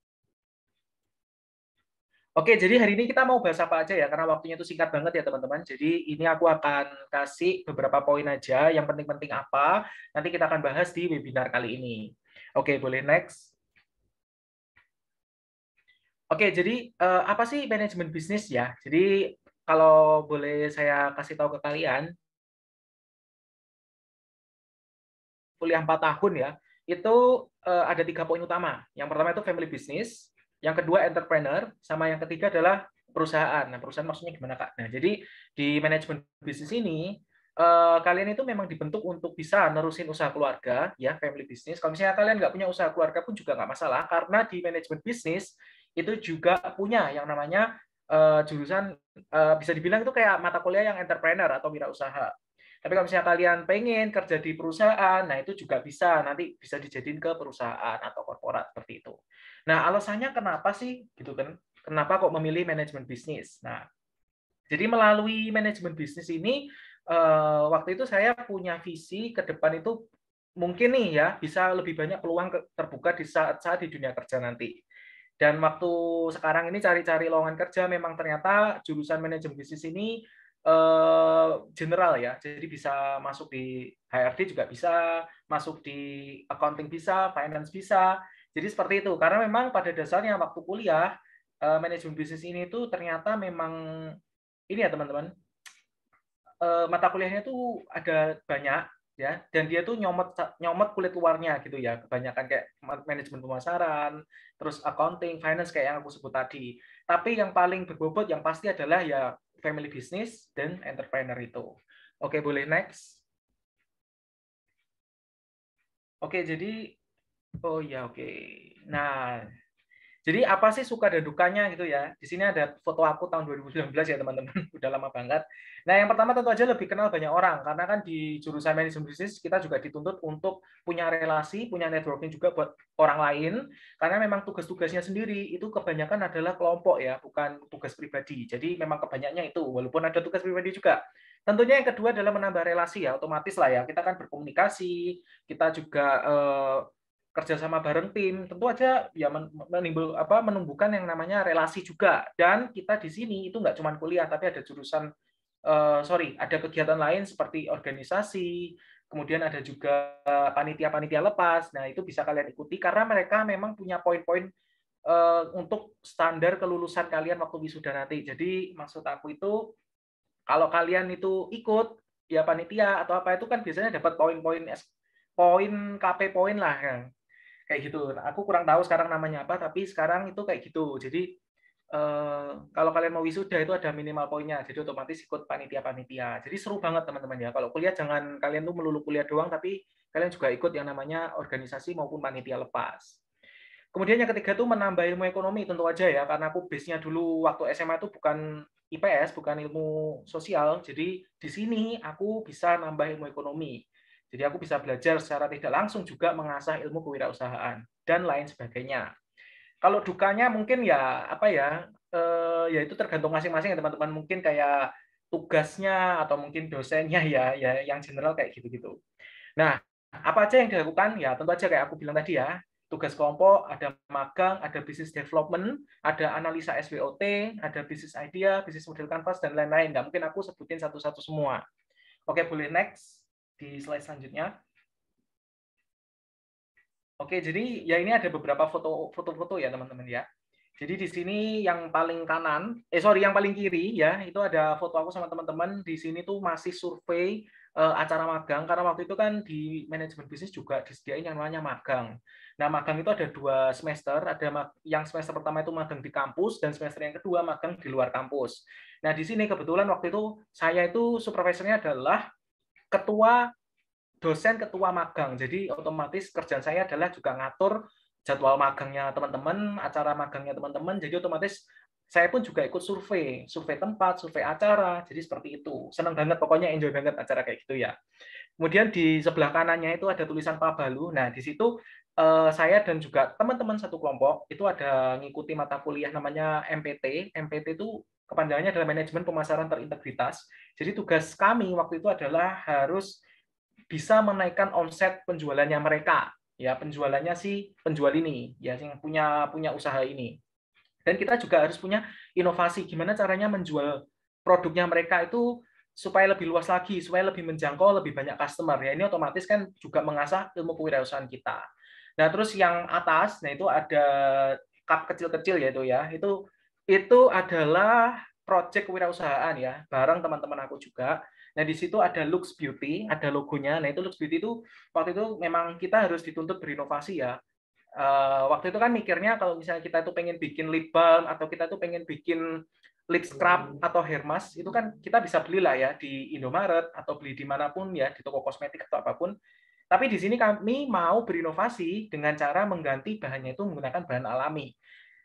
Oke, jadi hari ini kita mau bahas apa aja ya, karena waktunya itu singkat banget ya teman-teman. Jadi ini aku akan kasih beberapa poin aja, yang penting-penting apa, nanti kita akan bahas di webinar kali ini. Oke, boleh next? Oke, jadi apa sih manajemen bisnis ya? Jadi kalau boleh saya kasih tahu ke kalian, kuliah 4 tahun ya, itu ada 3 poin utama. Yang pertama itu family business, yang kedua entrepreneur, sama yang ketiga adalah perusahaan. Nah, perusahaan maksudnya gimana, Kak? Nah, jadi di manajemen bisnis ini kalian itu memang dibentuk untuk bisa nerusin usaha keluarga, ya, family business. Kalau misalnya kalian nggak punya usaha keluarga pun juga nggak masalah, karena di manajemen bisnis itu juga punya yang namanya jurusan bisa dibilang itu kayak mata kuliah yang entrepreneur atau wirausaha. Tapi kalau misalnya kalian pengen kerja di perusahaan, nah itu juga bisa, nanti bisa dijadiin ke perusahaan atau korporat seperti itu. Nah, alasannya kenapa sih gitu kan? Kenapa kok memilih manajemen bisnis? Nah, jadi melalui manajemen bisnis ini waktu itu saya punya visi ke depan itu mungkin nih ya bisa lebih banyak peluang terbuka di saat di dunia kerja nanti. Dan waktu sekarang ini cari-cari lowongan kerja memang ternyata jurusan manajemen bisnis ini general ya, jadi bisa masuk di HRD juga bisa, masuk di accounting bisa, finance bisa. Jadi seperti itu, karena memang pada dasarnya waktu kuliah manajemen bisnis ini tuh ternyata memang ini ya teman-teman, mata kuliahnya tuh ada banyak ya, dan dia tuh nyomot kulit luarnya gitu ya, kebanyakan kayak manajemen pemasaran, terus accounting, finance kayak yang aku sebut tadi. Tapi yang paling berbobot yang pasti adalah ya family business dan entrepreneur itu. Oke, boleh next. Oke, jadi oh ya oke. Nah, jadi apa sih suka dan dukanya gitu ya? Di sini ada foto aku tahun 2019 ya teman-teman, udah lama banget. Nah yang pertama tentu aja lebih kenal banyak orang, karena kan di jurusan manajemen bisnis kita juga dituntut untuk punya relasi, punya networking juga buat orang lain, karena memang tugas-tugasnya sendiri itu kebanyakan adalah kelompok ya, bukan tugas pribadi. Jadi memang kebanyakannya itu, walaupun ada tugas pribadi juga. Tentunya yang kedua adalah menambah relasi ya, otomatis lah ya, kita kan berkomunikasi, kita juga kerjasama bareng tim, tentu aja ya menumbuhkan yang namanya relasi juga. Dan kita di sini itu nggak cuma kuliah, tapi ada jurusan ada kegiatan lain seperti organisasi, kemudian ada juga panitia-panitia lepas. Nah itu bisa kalian ikuti karena mereka memang punya poin-poin untuk standar kelulusan kalian waktu wisuda nanti. Jadi maksud aku itu kalau kalian itu ikut ya panitia atau apa itu kan biasanya dapat poin-poin KP poin lah ya. Kayak gitu. Aku kurang tahu sekarang namanya apa, tapi sekarang itu kayak gitu. Jadi kalau kalian mau wisuda itu ada minimal poinnya, jadi otomatis ikut panitia-panitia. Jadi seru banget teman-teman ya. Kalau kuliah jangan kalian tuh melulu kuliah doang, tapi kalian juga ikut yang namanya organisasi maupun panitia lepas. Kemudian yang ketiga tuh menambah ilmu ekonomi tentu aja ya, karena aku base-nya dulu waktu SMA itu bukan IPS, bukan ilmu sosial. Jadi di sini aku bisa nambah ilmu ekonomi. Jadi aku bisa belajar secara tidak langsung juga mengasah ilmu kewirausahaan dan lain sebagainya. Kalau dukanya mungkin ya apa ya, ya itu tergantung masing-masing ya teman-teman. Mungkin kayak tugasnya atau mungkin dosennya ya yang general kayak gitu-gitu. Nah, apa aja yang dilakukan? Ya tentu aja kayak aku bilang tadi ya, tugas kelompok, ada magang, ada business development, ada analisa SWOT, ada business idea, business model canvas, dan lain-lain. Nggak mungkin aku sebutin satu-satu semua. Oke, boleh next di slide selanjutnya. Oke, jadi ya ini ada beberapa foto-foto ya teman-teman ya. Jadi di sini yang paling kanan, yang paling kiri ya, itu ada foto aku sama teman-teman. Di sini tuh masih survei acara magang, karena waktu itu kan di manajemen bisnis juga disediain yang namanya magang. Nah, magang itu ada 2 semester, ada yang semester pertama itu magang di kampus, dan semester yang kedua magang di luar kampus. Nah, di sini kebetulan waktu itu saya itu supervisornya adalah dosen ketua magang. Jadi otomatis kerjaan saya adalah juga ngatur jadwal magangnya teman-teman, acara magangnya teman-teman. Jadi otomatis saya pun juga ikut survei tempat, survei acara. Jadi seperti itu. Senang banget, pokoknya enjoy banget acara kayak gitu ya. Kemudian di sebelah kanannya itu ada tulisan Pabalu. Nah, di situ saya dan juga teman-teman satu kelompok itu ada ngikuti mata kuliah namanya MPT. MPT itu kepanjangannya adalah Manajemen Pemasaran Terintegritas. Jadi tugas kami waktu itu adalah harus bisa menaikkan omset penjualannya mereka. Ya, penjualannya si penjual ini, ya, yang punya usaha ini. Dan kita juga harus punya inovasi, gimana caranya menjual produknya mereka itu supaya lebih luas lagi, supaya lebih menjangkau lebih banyak customer. Ya, ini otomatis kan juga mengasah ilmu kewirausahaan kita. Nah, terus yang atas, nah itu ada cup kecil-kecil ya. Itu adalah project kewirausahaan ya, bareng teman-teman aku juga. Nah, di situ ada Lux Beauty, ada logonya. Nah, itu Lux Beauty itu waktu itu memang kita harus dituntut berinovasi ya. Waktu itu kan mikirnya kalau misalnya kita itu pengen bikin lip balm atau kita tuh pengen bikin lip scrub atau hair mask, itu kan kita bisa beli lah ya di Indomaret atau beli dimanapun ya, di toko kosmetik atau apapun. Tapi di sini kami mau berinovasi dengan cara mengganti bahannya itu menggunakan bahan alami.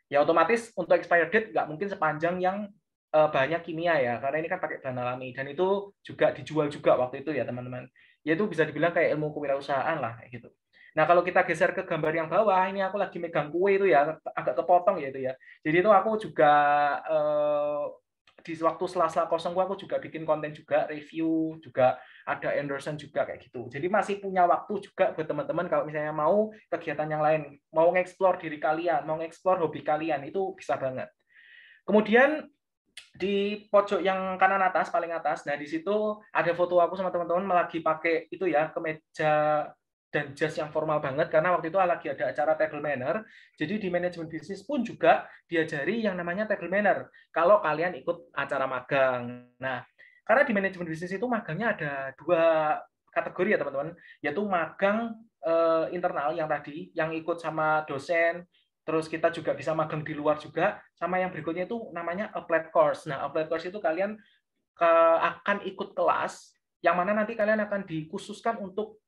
Ya otomatis untuk expired date nggak mungkin sepanjang yang bahannya kimia ya, karena ini kan pakai bahan alami, dan itu juga dijual juga waktu itu ya teman-teman. Ya itu bisa dibilang kayak ilmu kewirausahaan lah kayak gitu. Nah, kalau kita geser ke gambar yang bawah, ini aku lagi megang kue itu ya, agak kepotong ya itu ya. Jadi itu aku juga di waktu sela-sela kosong aku juga bikin konten juga, review juga, ada endorsement juga kayak gitu. Jadi masih punya waktu juga buat teman-teman kalau misalnya mau kegiatan yang lain, mau nge-explore diri kalian, mau nge-explore hobi kalian, itu bisa banget. Kemudian di pojok yang kanan atas, paling atas, nah di situ ada foto aku sama teman-teman lagi pakai itu ya, kemeja dan jas yang formal banget, karena waktu itu lagi ada acara table manner. Jadi di manajemen bisnis pun juga diajari yang namanya table manner kalau kalian ikut acara magang. Nah, karena di manajemen bisnis itu magangnya ada 2 kategori ya teman-teman, yaitu magang internal yang tadi, yang ikut sama dosen, terus kita juga bisa magang di luar juga, sama yang berikutnya itu namanya applied course. Nah, applied course itu kalian akan ikut kelas yang mana nanti kalian akan dikhususkan untuk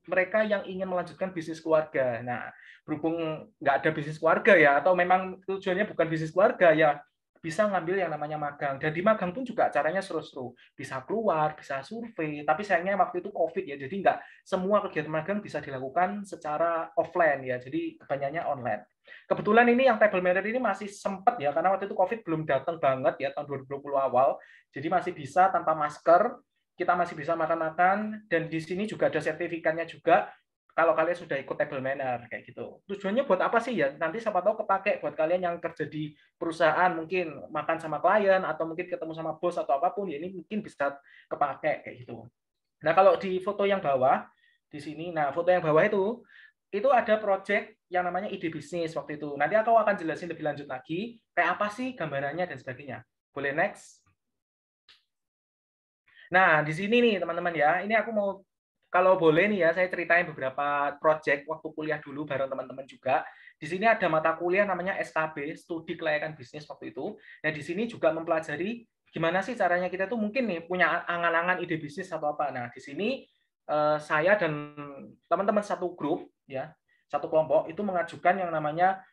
mereka yang ingin melanjutkan bisnis keluarga. Nah, berhubung nggak ada bisnis keluarga ya, atau memang tujuannya bukan bisnis keluarga ya, bisa ngambil yang namanya magang. Dan di magang pun juga caranya seru-seru. Bisa keluar, bisa survei, tapi sayangnya waktu itu COVID ya, jadi nggak semua kegiatan magang bisa dilakukan secara offline ya, jadi kebanyakannya online. Kebetulan ini yang table manner ini masih sempat ya, karena waktu itu COVID belum datang banget ya, tahun 2020 awal, jadi masih bisa tanpa masker, kita masih bisa makan-makan, dan di sini juga ada sertifikatnya juga kalau kalian sudah ikut table manner kayak gitu. Tujuannya buat apa sih ya? Nanti siapa tahu kepake buat kalian yang kerja di perusahaan, mungkin makan sama klien atau mungkin ketemu sama bos atau apapun ya, ini mungkin bisa kepake kayak gitu. Nah, kalau di foto yang bawah di sini, nah foto yang bawah itu ada project yang namanya ide bisnis waktu itu. Nanti aku akan jelasin lebih lanjut lagi kayak apa sih gambarannya dan sebagainya. Boleh next? Nah, di sini nih teman-teman ya, ini aku mau, kalau boleh nih ya, saya ceritain beberapa project waktu kuliah dulu bareng teman-teman juga. Di sini ada mata kuliah namanya SKB, Studi Kelayakan Bisnis waktu itu. Nah, di sini juga mempelajari gimana sih caranya kita tuh mungkin nih punya angan-angan ide bisnis atau apa. Nah, di sini saya dan teman-teman satu grup ya, satu kelompok itu mengajukan yang namanya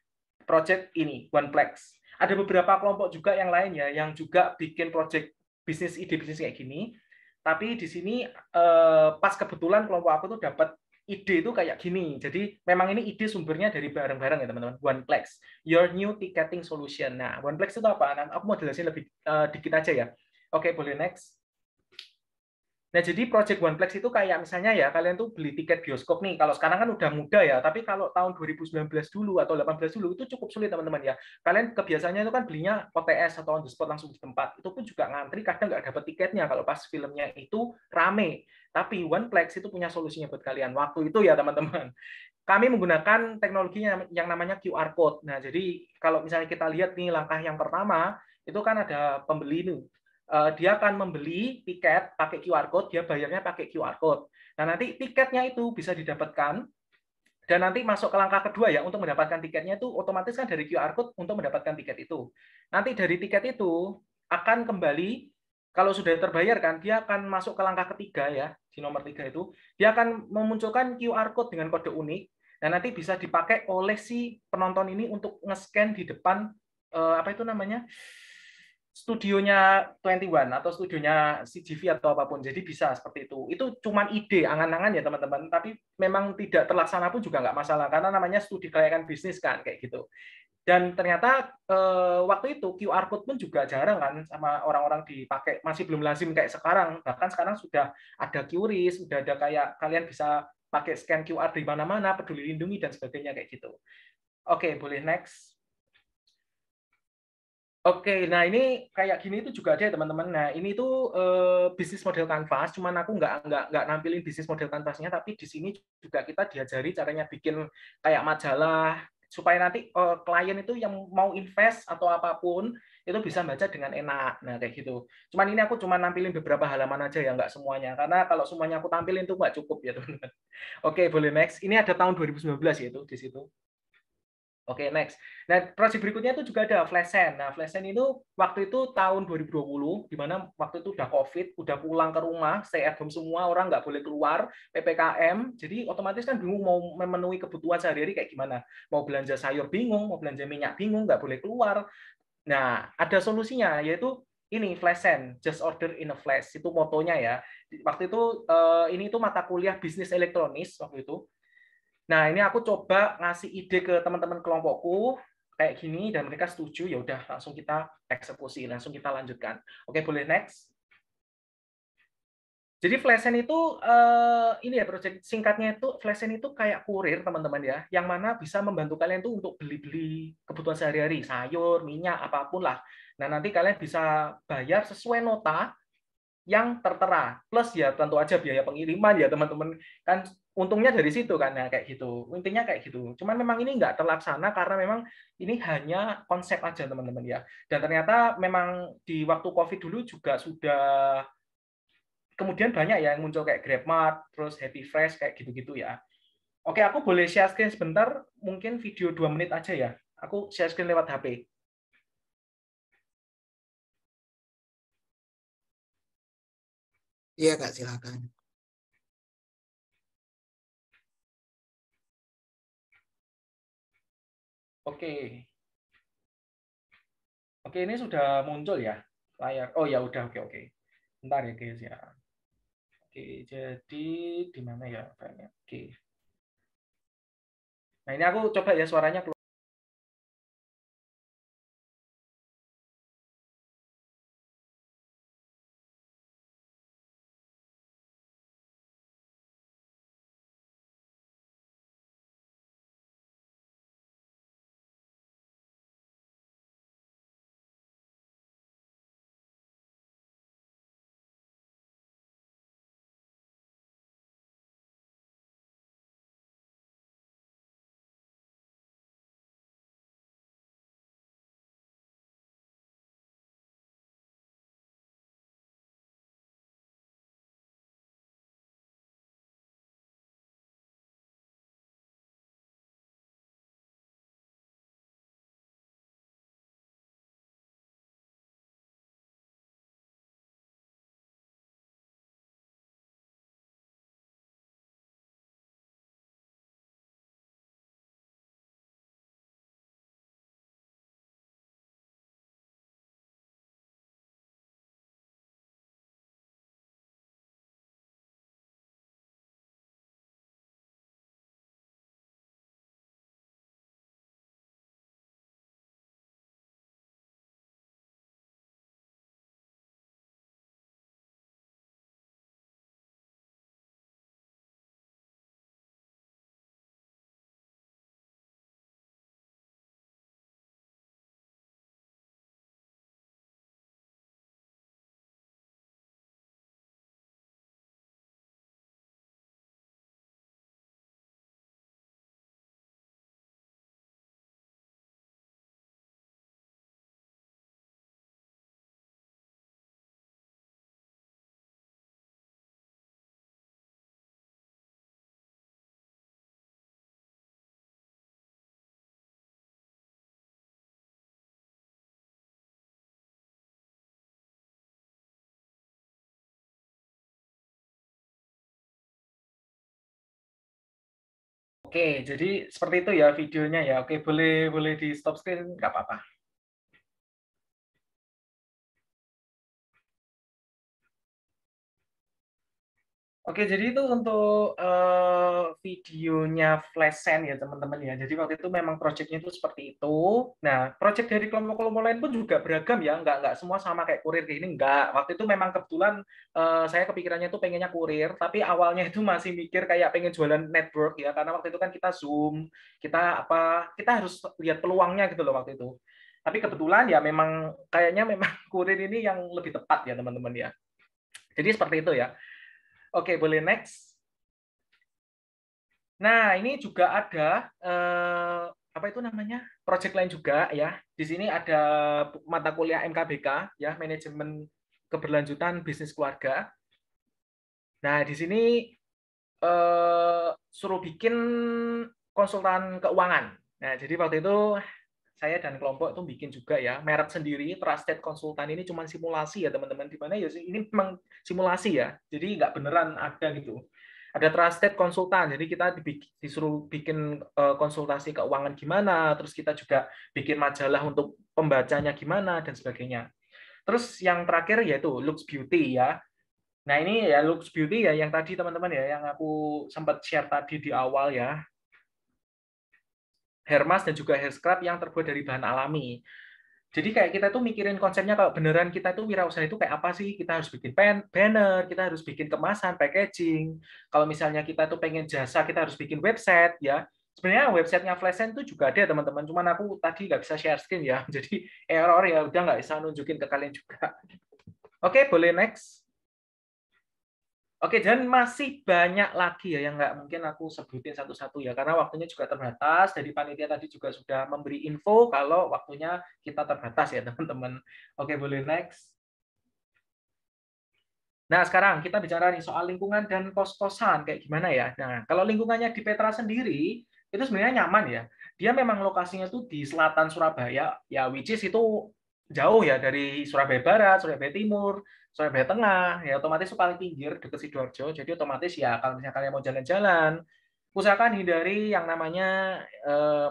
project ini, OnePlex. Ada beberapa kelompok juga yang lain ya, yang juga bikin project bisnis, ide bisnis kayak gini. Tapi di sini pas kebetulan kelompok aku tuh dapat ide itu kayak gini. Jadi memang ini ide sumbernya dari bareng-bareng ya teman-teman. OnePlex, Your New Ticketing Solution. Nah, OnePlex itu apa? Nah, aku mau jelasin lebih dikit aja ya. Oke, boleh next. Nah, jadi project OnePlex itu kayak misalnya ya, kalian tuh beli tiket bioskop nih. Kalau sekarang kan udah mudah ya, tapi kalau tahun 2019 dulu atau 18 dulu itu cukup sulit teman-teman ya. Kalian kebiasaannya itu kan belinya OTS atau on the spot langsung di tempat. Itu pun juga ngantri, kadang nggak dapat tiketnya kalau pas filmnya itu rame. Tapi OnePlex itu punya solusinya buat kalian. Waktu itu ya teman-teman, kami menggunakan teknologi yang namanya QR code. Nah, jadi kalau misalnya kita lihat nih langkah yang pertama, itu kan ada pembeli nih. Dia akan membeli tiket pakai QR code, dia bayarnya pakai QR code. Nah, nanti tiketnya itu bisa didapatkan dan nanti masuk ke langkah kedua ya, untuk mendapatkan tiketnya itu otomatis kan dari QR code untuk mendapatkan tiket itu. Nanti dari tiket itu akan kembali, kalau sudah terbayar kan, dia akan masuk ke langkah ketiga ya, di nomor 3 itu, dia akan memunculkan QR code dengan kode unik, dan nanti bisa dipakai oleh si penonton ini untuk nge-scan di depan, apa itu namanya, studionya 21 atau studionya CGV atau apapun. Jadi bisa seperti itu. Itu cuman ide, angan-angan ya teman-teman. Tapi memang tidak terlaksana pun juga nggak masalah karena namanya studi kelayakan bisnis kan kayak gitu. Dan ternyata waktu itu QR code pun juga jarang kan sama orang-orang dipakai. Masih belum lazim kayak sekarang. Bahkan sekarang sudah ada QRIS, sudah ada kayak kalian bisa pakai scan QR di mana-mana, Peduli Lindungi dan sebagainya kayak gitu. Oke, boleh next. Oke, nah ini kayak gini itu juga ada ya teman-teman. Nah ini tuh bisnis model kanvas, cuman aku nggak nampilin bisnis model kanvasnya, tapi di sini juga kita diajari caranya bikin kayak majalah supaya nanti klien itu yang mau invest atau apapun itu bisa baca dengan enak. Nah kayak gitu. Cuman ini aku cuma nampilin beberapa halaman aja ya, nggak semuanya. Karena kalau semuanya aku tampilin tuh nggak cukup ya teman-teman. Oke, boleh next. Ini ada tahun 2019 ya itu di situ. Oke, next. Nah, project berikutnya itu juga ada Flashen. Nah, Flashen itu waktu itu tahun 2020, di mana waktu itu udah COVID, udah pulang ke rumah, stay at home semua, orang nggak boleh keluar, PPKM, jadi otomatis kan bingung mau memenuhi kebutuhan sehari-hari kayak gimana. Mau belanja sayur bingung, mau belanja minyak bingung, nggak boleh keluar. Nah, ada solusinya, yaitu ini, Flashen, Just Order in a Flash. Itu motonya ya. Waktu itu, ini itu mata kuliah bisnis elektronis waktu itu. Nah, ini aku coba ngasih ide ke teman-teman kelompokku kayak gini dan mereka setuju, ya udah langsung kita eksekusi, langsung kita lanjutkan. Oke, boleh next. Jadi Flashen itu ini ya proyek singkatnya itu Flashen itu kayak kurir teman-teman ya, yang mana bisa membantu kalian tuh untuk beli-beli kebutuhan sehari-hari, sayur, minyak, apapun lah. Nah, nanti kalian bisa bayar sesuai nota yang tertera, plus ya tentu aja biaya pengiriman ya teman-teman, kan untungnya dari situ kan. Nah kayak gitu, intinya kayak gitu. Cuman memang ini nggak terlaksana karena memang ini hanya konsep aja teman-teman ya, dan ternyata memang di waktu COVID dulu juga sudah kemudian banyak ya yang muncul kayak GrabMart, terus Happy Fresh kayak gitu-gitu ya. Oke, aku boleh share screen sebentar, mungkin video 2 menit aja ya, aku share screen lewat HP. Iya Kak, silakan. Oke. Oke, ini sudah muncul ya layar. Oh ya udah, oke oke. Bentar ya guys ya. Oke, jadi di mana ya filenya? Oke. Nah, ini aku coba ya suaranya keluar. Oke, jadi seperti itu ya videonya ya. Oke, boleh di stop screen, nggak apa-apa. Oke, jadi itu untuk videonya Flashen ya teman-teman ya. Jadi waktu itu memang proyeknya itu seperti itu. Nah, proyek dari kelompok-kelompok lain pun juga beragam ya. Nggak semua sama kayak kurir kayak ini, nggak. Waktu itu memang kebetulan saya kepikirannya itu pengennya kurir, tapi awalnya itu masih mikir kayak pengen jualan network ya. Karena waktu itu kan kita Zoom, kita harus lihat peluangnya gitu loh waktu itu. Tapi kebetulan ya memang kayaknya memang kurir ini yang lebih tepat ya teman-teman ya. Jadi seperti itu ya. Oke, boleh next. Nah, ini juga ada apa itu namanya? Project lain juga ya. Di sini ada mata kuliah MKBK ya, manajemen keberlanjutan bisnis keluarga. Nah, di sini suruh bikin konsultan keuangan. Nah, jadi waktu itu saya dan kelompok itu bikin juga ya merek sendiri. Trusted Konsultan ini cuma simulasi ya teman-teman, di mana ya ini memang simulasi ya, jadi nggak beneran ada gitu. Ada Trusted Konsultan, jadi kita disuruh bikin konsultasi keuangan gimana, terus kita juga bikin majalah untuk pembacanya gimana dan sebagainya. Terus yang terakhir yaitu Lux Beauty ya. Nah ini ya Lux Beauty ya yang tadi teman-teman ya yang aku sempat share tadi di awal ya. Hair mask dan juga hair scrub yang terbuat dari bahan alami. Jadi kayak kita tuh mikirin konsepnya kalau beneran kita tuh wirausaha itu kayak apa sih? Kita harus bikin banner, kita harus bikin kemasan, packaging. Kalau misalnya kita tuh pengen jasa, kita harus bikin website ya. Sebenarnya websitenya Flashen tuh juga ada teman-teman, cuman aku tadi nggak bisa share screen ya. Jadi error ya udah nggak bisa nunjukin ke kalian juga. Oke, boleh next. Oke, dan masih banyak lagi ya yang nggak mungkin aku sebutin satu-satu ya, karena waktunya juga terbatas. Jadi panitia tadi juga sudah memberi info kalau waktunya kita terbatas ya teman-teman. Oke, boleh next. Nah, sekarang kita bicara nih soal lingkungan dan kos-kosan kayak gimana ya. Nah, kalau lingkungannya di Petra sendiri, itu sebenarnya nyaman ya. Dia memang lokasinya tuh di selatan Surabaya, ya which is itu jauh ya dari Surabaya Barat, Surabaya Timur, Surabaya Tengah, ya otomatis itu paling pinggir dekat Sidoarjo. Jadi otomatis ya kalau misalnya kalian mau jalan-jalan, usahakan hindari yang namanya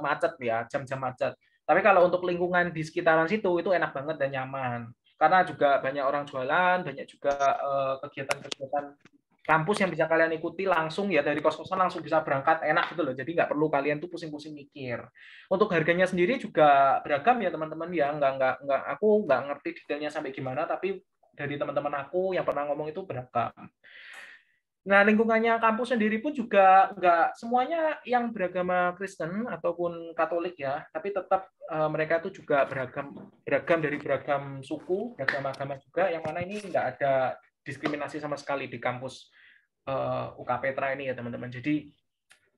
macet ya, jam-jam macet. Tapi kalau untuk lingkungan di sekitaran situ itu enak banget dan nyaman. Karena juga banyak orang jualan, banyak juga kegiatan-kegiatan kampus yang bisa kalian ikuti langsung ya dari kos-kosan langsung bisa berangkat enak gitu loh. Jadi nggak perlu kalian tuh pusing-pusing mikir. Untuk harganya sendiri juga beragam ya teman-teman ya. Nggak aku nggak ngerti detailnya sampai gimana, tapi dari teman-teman aku yang pernah ngomong itu beragam. Nah, lingkungannya kampus sendiri pun juga nggak semuanya yang beragama Kristen ataupun Katolik ya, tapi tetap mereka itu juga beragam dari beragam suku, beragam agama juga, yang mana ini nggak ada diskriminasi sama sekali di kampus UK Petra ini ya teman-teman. Jadi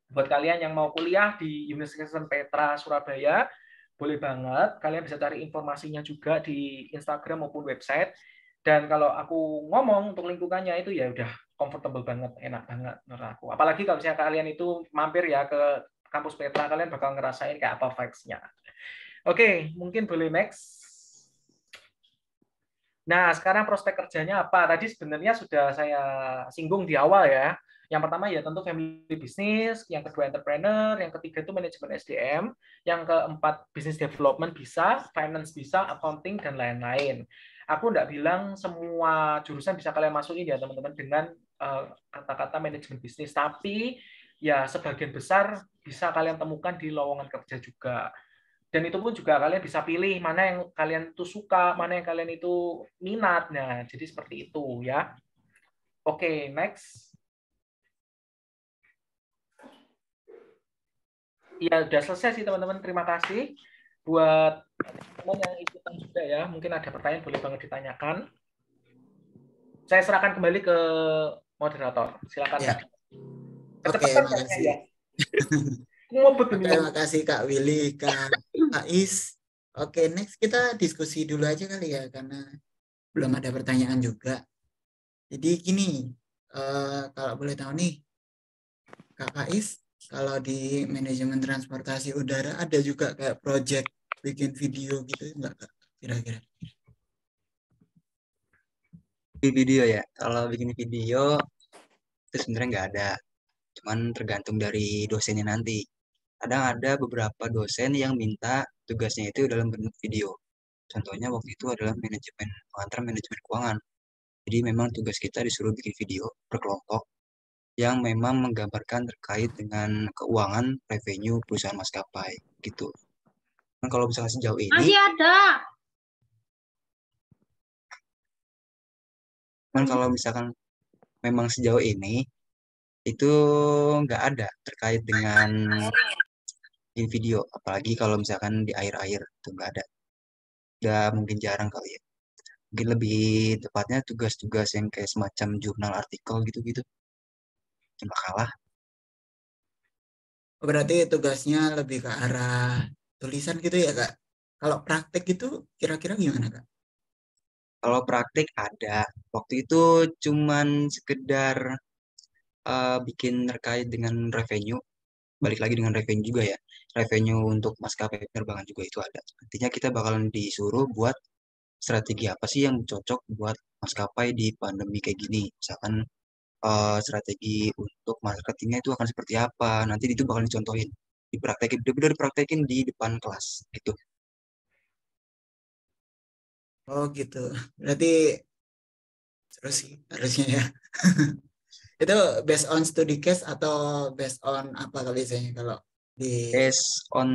buat kalian yang mau kuliah di Universitas Petra Surabaya, boleh banget. Kalian bisa cari informasinya juga di Instagram maupun website. Dan kalau aku ngomong untuk lingkungannya itu ya udah comfortable banget, enak banget menurut aku. Apalagi kalau misalnya kalian itu mampir ya ke kampus Petra, kalian bakal ngerasain kayak apa vibes-nya. Oke, mungkin boleh next. Nah, sekarang prospek kerjanya apa? Tadi sebenarnya sudah saya singgung di awal ya. Yang pertama ya tentu family business, yang kedua entrepreneur, yang ketiga itu manajemen SDM, yang keempat business development bisa, finance bisa, accounting, dan lain-lain. Aku nggak bilang semua jurusan bisa kalian masukin ya teman-teman dengan kata-kata manajemen bisnis, tapi ya sebagian besar bisa kalian temukan di lowongan kerja juga. Dan itu pun juga kalian bisa pilih mana yang kalian itu suka, mana yang kalian itu minat. Nah, jadi seperti itu ya. Oke, next. Ya, udah selesai sih teman-teman. Terima kasih buat teman yang ikutan juga ya. Mungkin ada pertanyaan boleh banget ditanyakan. Saya serahkan kembali ke moderator. Silakan. Ya. Oke, makasih. Ya. Oke, makasih Kak Willy, Kak Ais. Oke, next kita diskusi dulu aja kali ya, karena belum ada pertanyaan juga. Jadi gini, kalau boleh tahu nih, Kak Ais, kalau di manajemen transportasi udara ada juga kayak project bikin video gitu enggak Kak? Kira-kira? Video ya, kalau bikin video itu sebenarnya nggak ada. Cuman tergantung dari dosennya nanti. Kadang ada beberapa dosen yang minta tugasnya itu dalam bentuk video. Contohnya waktu itu adalah pengantar manajemen keuangan. Jadi memang tugas kita disuruh bikin video berkelompok yang memang menggambarkan terkait dengan keuangan revenue perusahaan maskapai gitu. Nah, kalau misalnya sejauh ini, Masih ada. kalau misalkan memang sejauh ini itu nggak ada terkait dengan bikin video, apalagi kalau misalkan di air-air itu nggak ada. Udah mungkin jarang kali ya. Mungkin lebih tepatnya tugas-tugas yang kayak semacam jurnal artikel gitu-gitu. Makalah. Berarti tugasnya lebih ke arah tulisan gitu ya, Kak? Kalau praktek itu kira-kira gimana, Kak? Kalau praktik ada. Waktu itu cuman sekedar bikin terkait dengan revenue. Balik lagi dengan revenue juga ya. Revenue untuk maskapai penerbangan juga itu ada. Artinya kita bakalan disuruh buat strategi apa sih yang cocok buat maskapai di pandemi kayak gini. Misalkan strategi untuk marketingnya itu akan seperti apa. Nanti itu bakal dicontohin. Dipraktekin, benar-benar dipraktekin di depan kelas gitu. Oh gitu. Berarti terus sih harusnya ya. Itu based on study case atau based on apa kalau biasanya kalau di Based on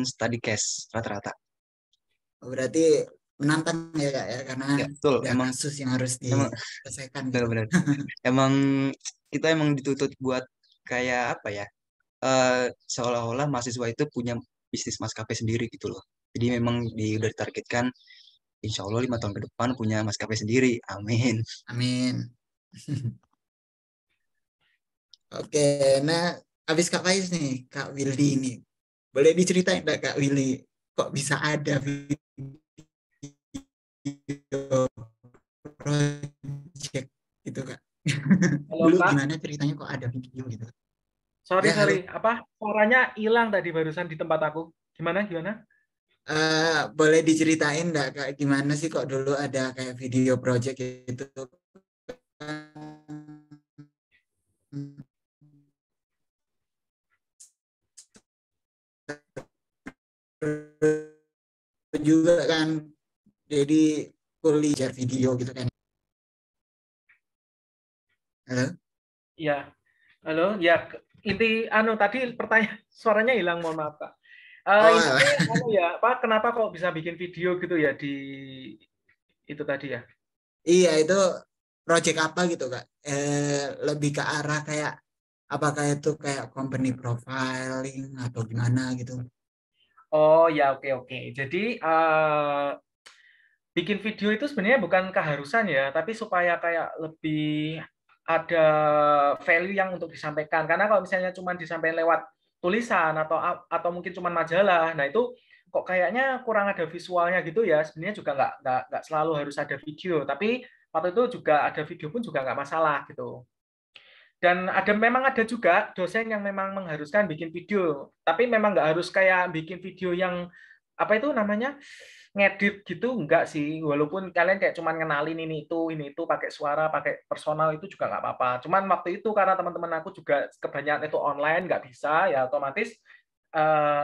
study case rata-rata. berarti menantang ya, Kak ya, karena Ya, betul. ada Emang kasus yang harus emang diselesaikan gitu. benar-benar. Emang kita emang dituntut buat kayak apa ya? Seolah-olah mahasiswa itu punya bisnis maskapai sendiri gitu loh. Jadi memang udah ditargetkan insya Allah 5 tahun ke depan punya maskapai sendiri. Amin. Amin. Oke, nah habis Kak Faiz nih, Kak Willy ini. Boleh diceritain enggak Kak Willy, kok bisa ada video project gitu Kak? Halo, Dulu Kak. gimana ceritanya kok ada video gitu? Sorry, Ya, halo. apa? Suaranya hilang tadi barusan di tempat aku. Gimana? Boleh diceritain enggak Kak, gimana sih kok dulu ada kayak video project gitu? Juga kan jadi kuliah video gitu kan. Halo? Ya, halo. Ya, inti tadi pertanyaan suaranya hilang, mohon maaf, Kak. Intinya ya, Pak, kenapa kok bisa bikin video gitu ya di itu tadi ya? Iya, itu project apa gitu Kak? Lebih ke arah kayak apakah itu kayak company profiling atau gimana gitu? Oh ya, oke. Jadi bikin video itu sebenarnya bukan keharusan ya, tapi supaya kayak lebih ada value yang untuk disampaikan. Karena kalau misalnya cuma disampaikan lewat tulisan atau mungkin cuma majalah, nah itu kok kayaknya kurang ada visualnya gitu ya. Sebenarnya juga nggak selalu harus ada video, tapi waktu itu juga ada video pun juga nggak masalah gitu. Dan memang ada juga dosen yang memang mengharuskan bikin video, tapi memang nggak harus kayak bikin video yang apa itu namanya ngedit gitu, enggak sih. Walaupun kalian kayak cuman ngenalin ini itu pakai suara, pakai personal itu juga nggak apa-apa. Cuman waktu itu karena teman-teman aku juga kebanyakan itu online nggak bisa, ya otomatis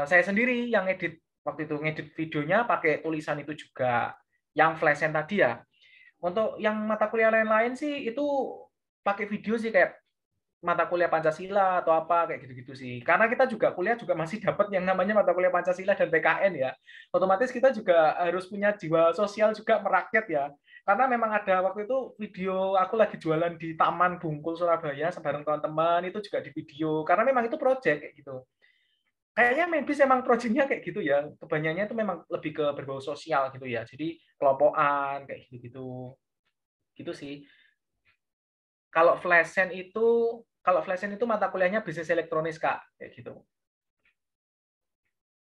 saya sendiri yang edit waktu itu, ngedit videonya pakai tulisan itu juga yang flashen tadi ya. Untuk yang mata kuliah lain-lain sih itu pakai video sih, kayak mata kuliah Pancasila atau apa kayak gitu-gitu sih. Karena kita juga kuliah juga masih dapat yang namanya mata kuliah Pancasila dan PKN ya. Otomatis kita juga harus punya jiwa sosial juga, merakyat ya. Karena memang ada waktu itu video aku lagi jualan di Taman Bungkul Surabaya bareng teman-teman, itu juga di video. Karena memang itu project kayak gitu. Kayaknya Medis emang projectnya kayak gitu ya. Kebanyakannya itu memang lebih ke berbau sosial gitu ya. Jadi kelompokan kayak gitu-gitu. Gitu sih. Kalau Flashen itu mata kuliahnya bisnis elektronik, Kak, kayak gitu.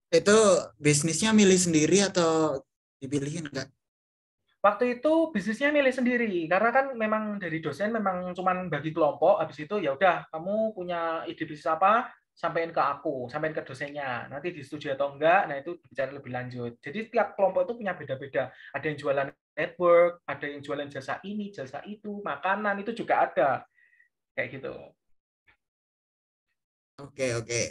Itu bisnisnya milih sendiri atau dipilihin Kak? Waktu itu bisnisnya milih sendiri karena kan memang dari dosen memang cuman bagi kelompok, habis itu ya udah kamu punya ide bisnis apa, sampaikan ke aku, sampaikan ke dosennya. Nanti disetujui atau enggak, nah itu bicara lebih lanjut. Jadi tiap kelompok itu punya beda-beda. Ada yang jualan network, ada yang jualan jasa ini, jasa itu, makanan itu juga ada. Kayak gitu. Oke, oke.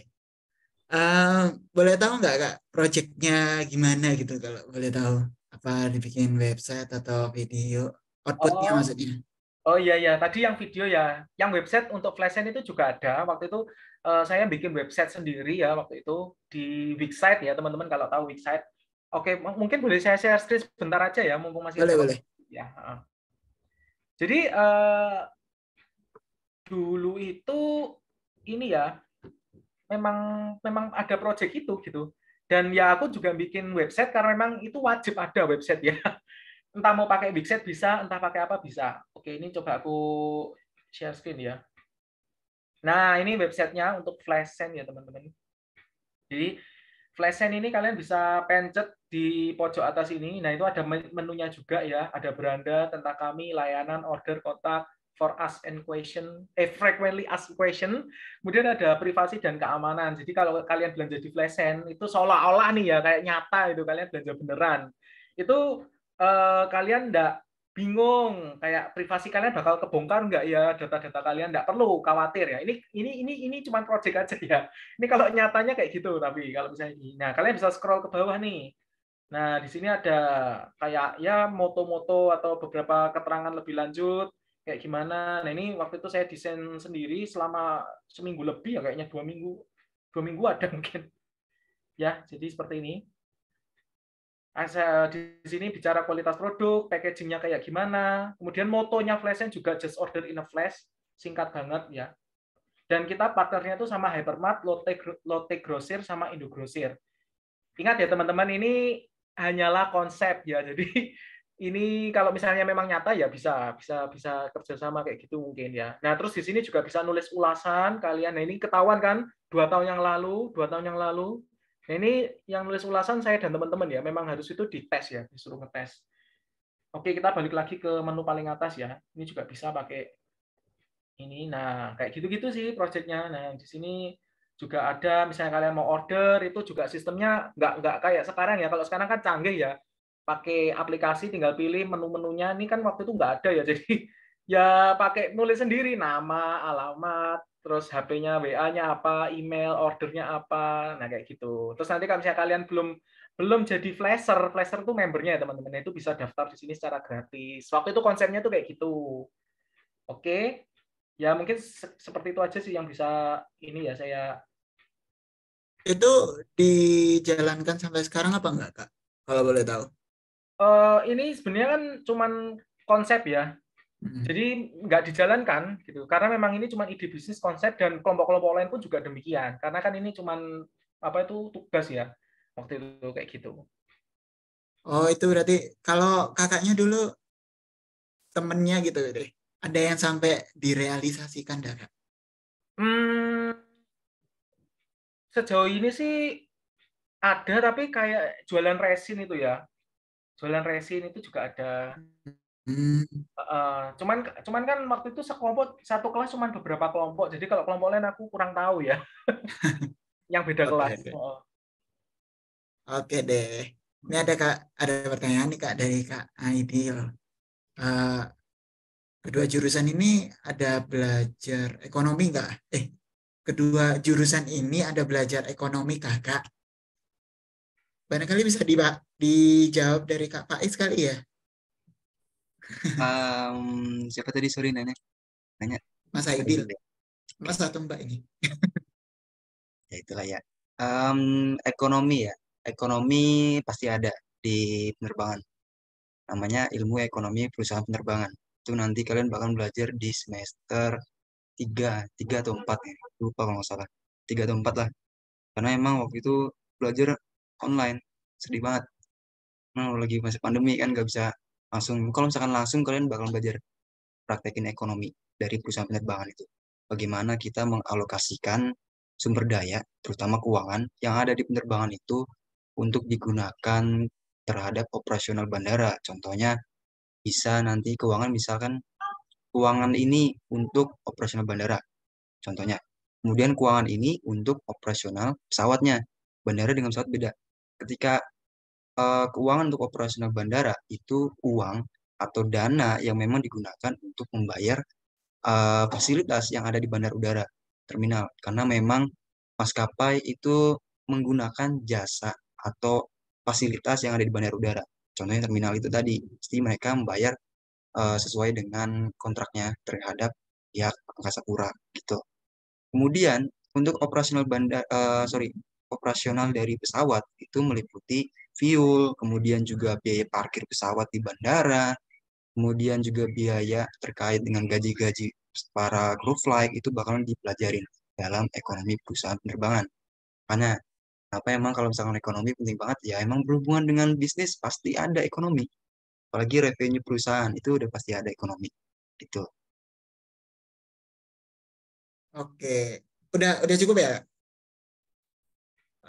Eh, Boleh tahu nggak Kak, projectnya gimana gitu kalau boleh tahu? Apa dibikin website atau video? Outputnya Oh, maksudnya. oh iya ya, tadi yang video ya, yang website untuk Flashen itu juga ada. Waktu itu saya bikin website sendiri ya waktu itu di Wixsite ya teman-teman kalau tahu Wixsite. Oke, mungkin boleh saya share screen sebentar aja ya, mumpung masih Boleh, ada waktu. boleh. Ya, jadi dulu itu ini ya, memang memang ada project itu gitu. Dan ya aku juga bikin website karena memang itu wajib ada website ya. Entah mau pakai Wixsite bisa, entah pakai apa bisa. Oke, ini coba aku share screen ya. Nah, ini websitenya untuk Flashen ya, teman-teman. Jadi, Flashen ini kalian bisa pencet di pojok atas ini. Nah, itu ada menunya juga ya. Ada beranda, tentang kami, layanan, order, kontak, for ask and question, frequently asked question. Kemudian ada privasi dan keamanan. Jadi, kalau kalian belanja di Flashen, itu seolah-olah nih ya, kayak nyata itu kalian belanja beneran. Itu kalian enggak bingung kayak privasi kalian bakal kebongkar nggak ya, data-data kalian nggak perlu khawatir ya. Ini cuma project aja ya. Ini kalau nyatanya kayak gitu, tapi kalau misalnya ini. Nah, kalian bisa scroll ke bawah nih. Nah, di sini ada kayak ya moto-moto atau beberapa keterangan lebih lanjut kayak gimana. Nah, ini waktu itu saya desain sendiri selama seminggu lebih ya, kayaknya 2 minggu. 2 minggu ada mungkin. Ya, jadi seperti ini. Di sini bicara kualitas produk, packagingnya kayak gimana. Kemudian motonya Flashen juga just order in a flash, singkat banget ya. Dan kita partnernya itu sama Hypermart, Lotte Grosir, sama Indogrosir. Ingat ya teman-teman, ini hanyalah konsep ya. Jadi ini kalau misalnya memang nyata ya bisa kerjasama kayak gitu mungkin ya. Nah terus di sini juga bisa nulis ulasan kalian. Nah ini ketahuan kan 2 tahun yang lalu, 2 tahun yang lalu. Nah ini yang nulis ulasan saya dan teman-teman ya. Memang harus itu dites ya, disuruh ngetes. Oke kita balik lagi ke menu paling atas ya. Ini juga bisa pakai ini. Nah kayak gitu-gitu sih projectnya. Nah di sini juga ada misalnya kalian mau order itu juga sistemnya nggak kayak sekarang ya. Kalau sekarang kan canggih ya, pakai aplikasi tinggal pilih menu-menunya. Ini kan waktu itu nggak ada ya, jadi ya pakai nulis sendiri nama, alamat, terus HP-nya, WA-nya apa, email, ordernya apa, nah kayak gitu. Terus nanti kalau misalnya kalian belum belum jadi flasher, flasher itu membernya ya teman-teman, itu bisa daftar di sini secara gratis. Waktu itu konsepnya tuh kayak gitu. Oke, ya mungkin seperti itu aja sih yang bisa ini ya saya. Itu dijalankan sampai sekarang apa enggak, Kak? Kalau boleh tahu. Ini sebenarnya kan cuman konsep ya, jadi nggak dijalankan gitu. Karena memang ini cuma ide bisnis konsep dan kelompok-kelompok lain pun juga demikian. Karena kan ini cuman apa itu tugas ya waktu itu kayak gitu. Oh, itu berarti kalau kakaknya dulu temennya gitu deh. Ada yang sampai direalisasikan, dah, Kak? Hmm, sejauh ini sih ada, tapi kayak jualan resin itu ya. Jualan resin itu juga ada. Hmm, Cuman kan waktu itu sekelompok satu kelas cuman beberapa kelompok. Jadi kalau kelompok lain aku kurang tahu ya. Yang beda oke, kelas. oke. Oke deh. Ini ada Kak, ada pertanyaan nih Kak dari Kak Aidil. Eh, Kedua jurusan ini ada belajar ekonomi nggak? Kedua jurusan ini ada belajar ekonomi Kak? Barangkali bisa dijawab dari Kak Faiz kali ya, Siapa tadi sorry nanya nanya Mas Aidil Aidil. ya. Mas atau Mbak ini? Ya itulah ya. Ekonomi ya. Ekonomi pasti ada di penerbangan. Namanya ilmu ekonomi perusahaan penerbangan. Itu nanti kalian bakal belajar di semester 3 atau 4 ya. Lupa kalau nggak salah. 3 atau 4 lah. Karena emang waktu itu belajar online. Sedih banget. Nah, lagi masih pandemi kan nggak bisa langsung. Kalau misalkan langsung kalian bakal belajar praktekin ekonomi dari perusahaan penerbangan itu. Bagaimana kita mengalokasikan sumber daya, terutama keuangan, yang ada di penerbangan itu untuk digunakan terhadap operasional bandara. Contohnya, bisa nanti keuangan, misalkan keuangan ini untuk operasional bandara, contohnya. Kemudian keuangan ini untuk operasional pesawatnya. Bandara dengan pesawat beda. Ketika keuangan untuk operasional bandara itu uang atau dana yang memang digunakan untuk membayar fasilitas yang ada di bandar udara. terminal karena memang maskapai itu menggunakan jasa atau fasilitas yang ada di bandara udara. Contohnya terminal itu tadi, pasti mereka membayar sesuai dengan kontraknya terhadap pihak angkasa pura gitu. Kemudian untuk operasional dari pesawat itu meliputi fuel, kemudian juga biaya parkir pesawat di bandara, kemudian juga biaya terkait dengan gaji-gaji para crew flight itu bakalan dipelajarin dalam ekonomi perusahaan penerbangan. Karena apa emang kalau misalkan ekonomi penting banget ya emang berhubungan dengan bisnis pasti ada ekonomi. Apalagi revenue perusahaan itu udah pasti ada ekonomi. Gitu. Oke, udah cukup ya?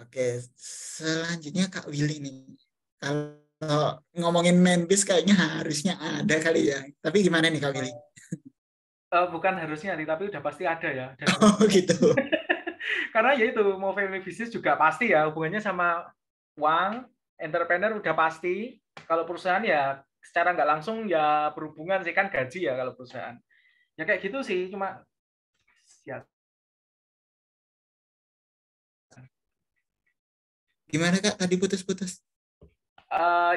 Oke, selanjutnya Kak Willy nih. Kalau ngomongin Menbis kayaknya harusnya ada kali ya. Tapi gimana nih Kak Willy? Bukan harusnya nih, tapi udah pasti ada ya. Dan Oh gitu. karena ya itu mau family business juga pasti ya hubungannya sama uang, entrepreneur udah pasti. Kalau perusahaan ya secara nggak langsung ya berhubungan sih kan gaji ya kalau perusahaan. Ya kayak gitu sih, cuma ya. Gimana Kak? Tadi putus-putus.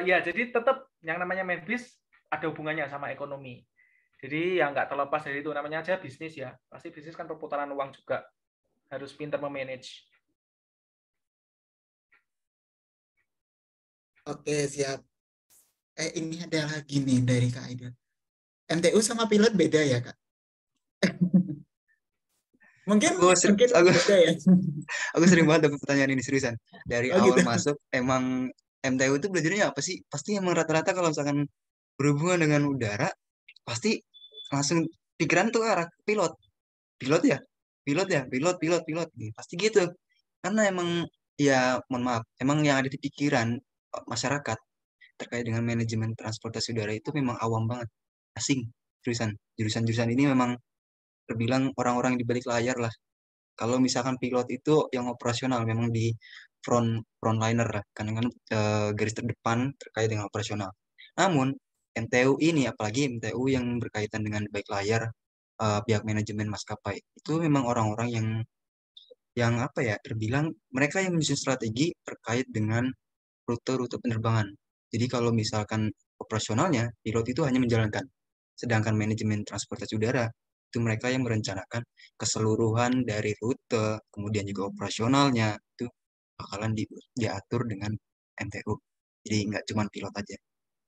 Ya jadi tetap yang namanya Menbis ada hubungannya sama ekonomi. Jadi yang nggak terlepas dari itu namanya aja bisnis ya. Pasti bisnis kan perputaran uang juga. Harus pintar memanage. Oke, siap. Ini ada lagi nih dari Kak Aida. MTU sama pilot beda ya Kak? Mungkin Aku beda ya. aku sering banget dapat pertanyaan ini seriusan. Dari Oh awal gitu. masuk emang MTU itu belajarnya apa sih? Pasti emang rata-rata kalau misalkan berhubungan dengan udara pasti langsung pikiran tuh arah pilot. Pilot ya? Pilot ya? Pilot. Pasti gitu. Karena emang ya mohon maaf, emang yang ada di pikiran masyarakat terkait dengan manajemen transportasi udara itu memang awam banget. Asing, jurusan. Jurusan-jurusan ini memang terbilang orang-orang di balik layar lah. Kalau misalkan pilot itu yang operasional memang di frontliner lah, kan garis terdepan terkait dengan operasional. Namun MTU ini, apalagi MTU yang berkaitan dengan baik layar pihak manajemen maskapai, itu memang orang-orang yang apa ya, terbilang mereka yang menyusun strategi terkait dengan rute-rute penerbangan. Jadi kalau misalkan operasionalnya, pilot itu hanya menjalankan. Sedangkan manajemen transportasi udara, itu mereka yang merencanakan keseluruhan dari rute, kemudian juga operasionalnya, itu bakalan diatur dengan MTU. Jadi nggak cuma pilot aja.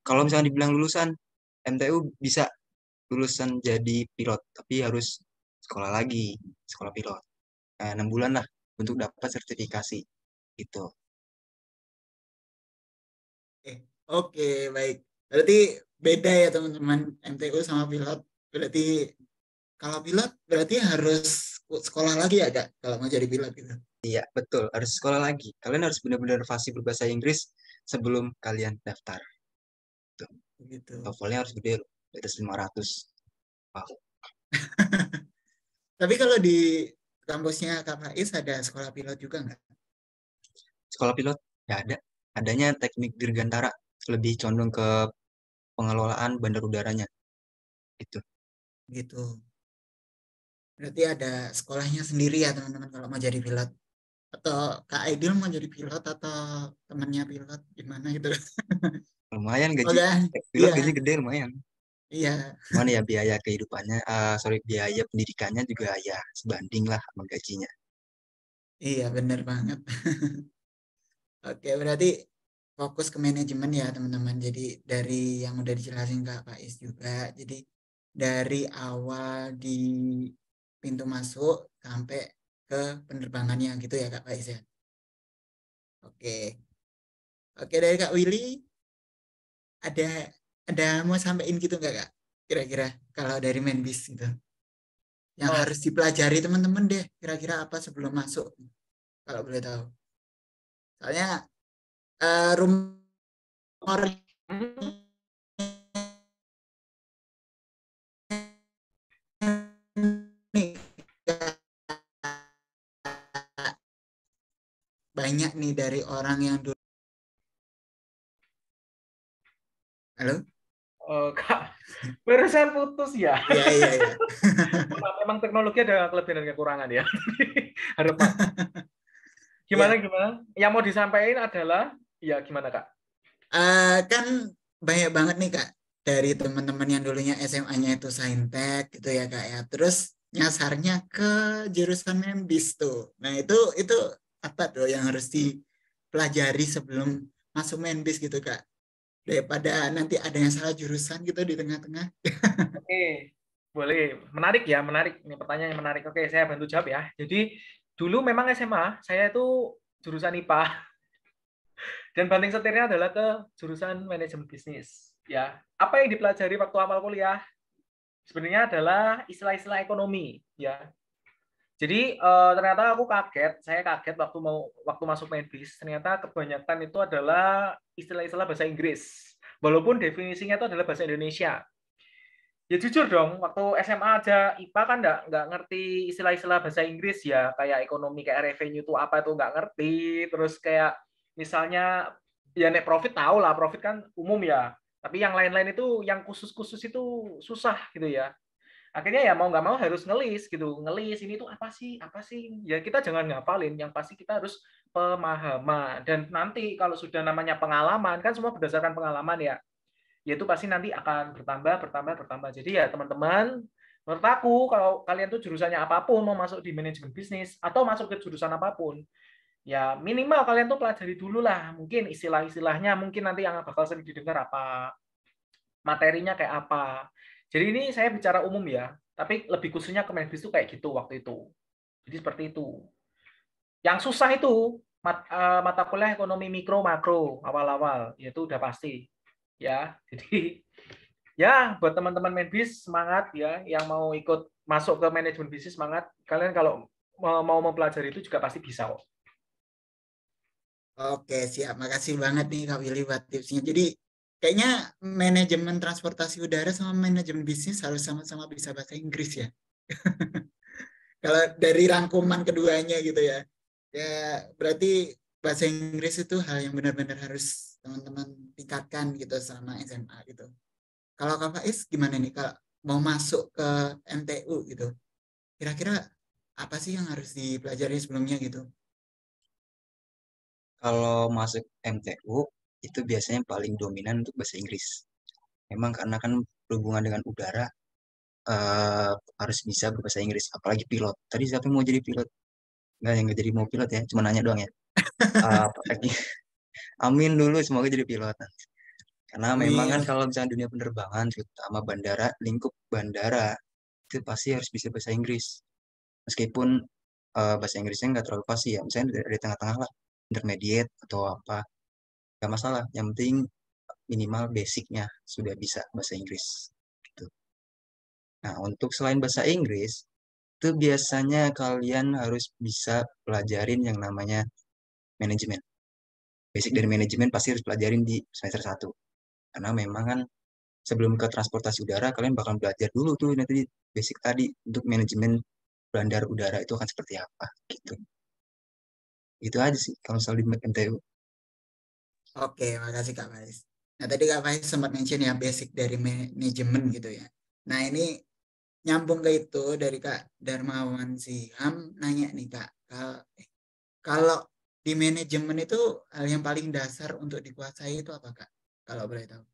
Kalau misalnya dibilang lulusan, MTU bisa lulusan jadi pilot, tapi harus sekolah lagi, sekolah pilot. 6 bulan lah untuk dapat sertifikasi. Gitu. Oke, baik. Berarti beda ya teman-teman MTU sama pilot. Berarti kalau pilot berarti harus sekolah lagi ya Kak kalau mau jadi pilot gitu. Iya, betul. Harus sekolah lagi. Kalian harus benar-benar fasih berbahasa Inggris sebelum kalian daftar. Tuh. Gitu. TOEFL-nya harus gede loh. Di atas 500. Wow. Tapi kalau di kampusnya Kak Faiz ada sekolah pilot juga nggak? Sekolah pilot nggak ada. Adanya teknik dirgantara. Lebih condong ke pengelolaan bandar udaranya. Itu. Gitu. Berarti ada sekolahnya sendiri ya teman-teman kalau mau jadi pilot. Atau Kak Aidil mau jadi pilot atau temannya pilot gimana gitu. Lumayan gaji. Oke, Pilot iya, gaji gede lumayan. iya, Cuman ya biaya kehidupannya, biaya pendidikannya juga ya sebanding lah sama gajinya. iya benar banget. Oke, berarti fokus ke manajemen ya teman-teman. Jadi dari yang udah dijelasin Kak Faiz juga. Jadi dari awal di pintu masuk sampai ke penerbangannya gitu ya Kak Faiz ya. Oke. Oke dari Kak Willy ada mau sampaikan gitu nggak Kak? Kira-kira kalau dari Menbis gitu. Yang harus dipelajari teman-teman deh. Kira-kira apa sebelum masuk? Kalau boleh tahu. Soalnya rumor nih banyak nih dari orang yang dulu. Halo? Kak, barusan putus ya. Iya. memang teknologi ada kelebihan dan kekurangan ya. Harapan. Ya, Gimana? Yang mau disampaikan adalah, ya gimana Kak? kan banyak banget nih Kak dari teman-teman yang dulunya SMA-nya itu Saintek gitu ya Kak ya. Terus nyasarnya ke jurusan Menbis tuh. Nah, itu apa tuh yang harus dipelajari sebelum masuk Menbis gitu Kak? Daripada nanti ada yang salah jurusan gitu di tengah-tengah. Oke, boleh. Menarik ya, menarik. Ini pertanyaan yang menarik. Oke, saya bantu jawab ya. Jadi, dulu memang SMA, saya itu jurusan IPA. Dan banting setirnya adalah ke jurusan manajemen bisnis. Ya, apa yang dipelajari waktu awal kuliah? Sebenarnya adalah istilah-istilah ekonomi. Ya, jadi ternyata aku kaget, saya kaget waktu masuk medis, ternyata kebanyakan itu adalah istilah-istilah bahasa Inggris. Walaupun definisinya itu adalah bahasa Indonesia. Ya jujur dong, waktu SMA aja IPA kan nggak ngerti istilah-istilah bahasa Inggris ya, kayak ekonomi, kayak revenue itu apa itu nggak ngerti. Terus kayak misalnya ya net profit tahu lah, profit kan umum ya. Tapi yang lain-lain itu, yang khusus-khusus itu susah gitu ya. Akhirnya ya mau nggak mau harus ngelis gitu, ngelis ini tuh apa sih ya, kita jangan ngapalin, yang pasti kita harus pemahaman. Dan nanti kalau sudah namanya pengalaman, kan semua berdasarkan pengalaman ya, yaitu pasti nanti akan bertambah. Jadi ya teman-teman, menurut aku kalau kalian tuh jurusannya apapun, mau masuk di manajemen bisnis atau masuk ke jurusan apapun, ya minimal kalian tuh pelajari dulu lah, mungkin istilah-istilahnya, mungkin nanti yang bakal sering didengar apa, materinya kayak apa. Jadi ini saya bicara umum ya, tapi lebih khususnya ke Menbis itu kayak gitu waktu itu. Jadi seperti itu. Yang susah itu mata kuliah ekonomi mikro makro awal-awal, yaitu udah pasti ya. Jadi ya buat teman-teman Menbis semangat ya, yang mau ikut masuk ke manajemen bisnis semangat. Kalian kalau mau mempelajari itu juga pasti bisa kok. Oke, siap. Makasih banget nih Kak Willy buat tipsnya. Jadi kayaknya manajemen transportasi udara sama manajemen bisnis harus sama-sama bisa bahasa Inggris ya. Kalau dari rangkuman keduanya gitu ya. Ya berarti bahasa Inggris itu hal yang benar-benar harus teman-teman tingkatkan gitu selama SMA gitu. Kalau Kak Faiz gimana nih kalau mau masuk ke MTU gitu? Kira-kira apa sih yang harus dipelajari sebelumnya gitu? Kalau masuk MTU itu biasanya paling dominan untuk bahasa Inggris. Memang karena kan berhubungan dengan udara, harus bisa berbahasa Inggris, apalagi pilot. Tadi siapa yang mau jadi pilot? Nggak, yang nggak jadi mau pilot ya, cuma nanya doang ya. Apalagi, amin dulu, semoga jadi pilot. Karena memang kan Amin. kalau misalnya dunia penerbangan, terutama bandara, lingkup bandara, itu pasti harus bisa bahasa Inggris. Meskipun bahasa Inggrisnya nggak terlalu pasti ya, misalnya dari tengah-tengah lah, intermediate atau apa, nggak masalah. Yang penting minimal basicnya sudah bisa bahasa Inggris. Gitu. Nah, untuk selain bahasa Inggris, itu biasanya kalian harus bisa pelajarin yang namanya manajemen. Basic dari manajemen pasti harus pelajarin di semester 1. Karena memang kan sebelum ke transportasi udara, kalian bakal belajar dulu tuh nanti basic tadi untuk manajemen bandar udara itu akan seperti apa gitu. Itu aja sih kalau misalnya di MTU. Oke, makasih Kak Faiz. Nah, tadi Kak Faiz sempat mention ya basic dari manajemen gitu ya. Nah, ini nyambung ke itu dari Kak Darmawan Siham nanya nih Kak, kalau di manajemen itu hal yang paling dasar untuk dikuasai itu apa Kak? Kalau boleh tahu.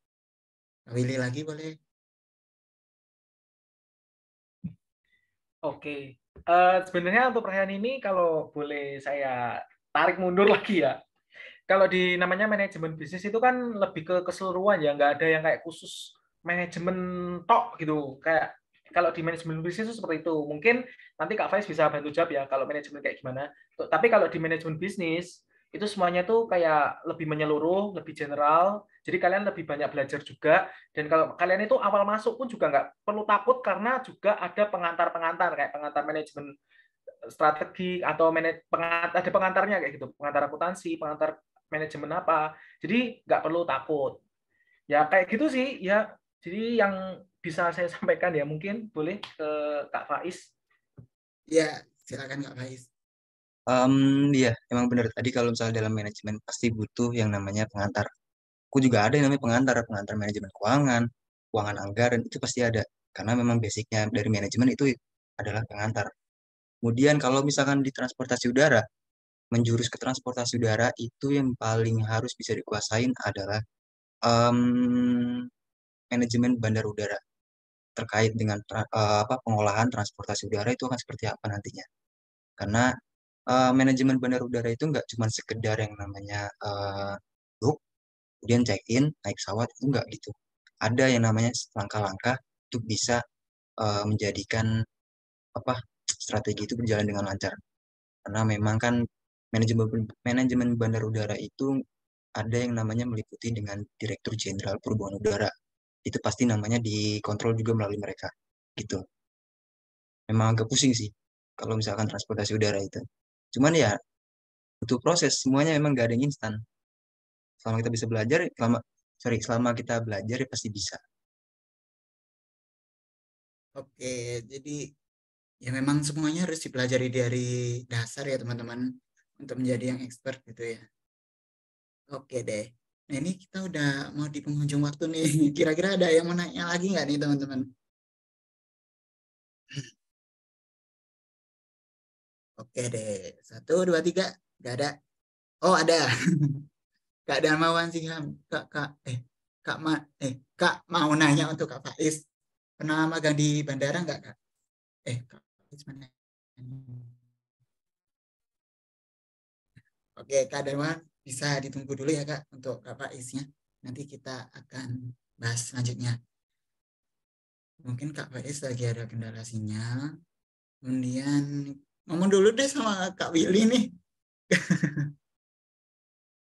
Kak Willy lagi boleh? Oke. Sebenarnya untuk pertanyaan ini kalau boleh saya tarik mundur lagi ya. Kalau di namanya manajemen bisnis itu kan lebih ke keseluruhan ya, nggak ada yang kayak khusus manajemen tok gitu. Kayak kalau di manajemen bisnis itu seperti itu. Mungkin nanti Kak Faiz bisa bantu jawab ya kalau manajemen kayak gimana. Tapi kalau di manajemen bisnis itu semuanya tuh kayak lebih menyeluruh, lebih general. Jadi kalian lebih banyak belajar juga. Dan kalau kalian itu awal masuk pun juga nggak perlu takut karena juga ada pengantar-pengantar kayak pengantar manajemen strategi atau ada pengantarnya kayak gitu, pengantar akuntansi, pengantar manajemen apa. Jadi nggak perlu takut. Ya kayak gitu sih ya. Jadi yang bisa saya sampaikan ya, mungkin boleh ke Kak Faiz. Ya, silakan Kak Faiz. Iya, emang benar tadi kalau misalnya dalam manajemen pasti butuh yang namanya pengantar. Aku juga ada yang namanya pengantar, pengantar manajemen keuangan, keuangan anggaran itu pasti ada. Karena memang basicnya dari manajemen itu adalah pengantar. Kemudian kalau misalkan di transportasi udara, menjurus ke transportasi udara itu yang paling harus bisa dikuasain adalah em, manajemen bandar udara terkait dengan pengolahan transportasi udara itu akan seperti apa nantinya. Karena manajemen bandar udara itu nggak cuma sekedar yang namanya book, kemudian check-in, naik pesawat, itu nggak gitu. Ada yang namanya langkah-langkah untuk bisa menjadikan apa strategi itu berjalan dengan lancar. Karena memang kan manajemen manajemen bandar udara itu ada yang namanya meliputi dengan Direktur Jenderal Perhubungan Udara. Itu pasti namanya dikontrol juga melalui mereka. Gitu. Memang agak pusing sih kalau misalkan transportasi udara itu. Cuman ya butuh proses, semuanya memang gak ada yang instan. Selama kita bisa belajar, selama kita belajar ya pasti bisa. Oke, jadi ya memang semuanya harus dipelajari dari dasar ya teman-teman untuk menjadi yang expert gitu ya. Oke deh. Nah ini kita udah mau di penghujung waktu nih. Kira-kira ada yang mau nanya lagi nggak nih teman-teman? Oke deh. Satu, dua, tiga. Gak ada. Oh ada. Kak Darmawan Singham. Kak Ma, Kak mau nanya untuk Kak Faiz. Pernah magang di bandara nggak Kak? Kak Faiz mana? Oke, Kak Darmawan bisa ditunggu dulu ya Kak untuk Kak Faiznya. Nanti kita akan bahas selanjutnya. Mungkin Kak Faiz lagi ada kendala sinyal. Kemudian ngomong dulu deh sama Kak Willy nih.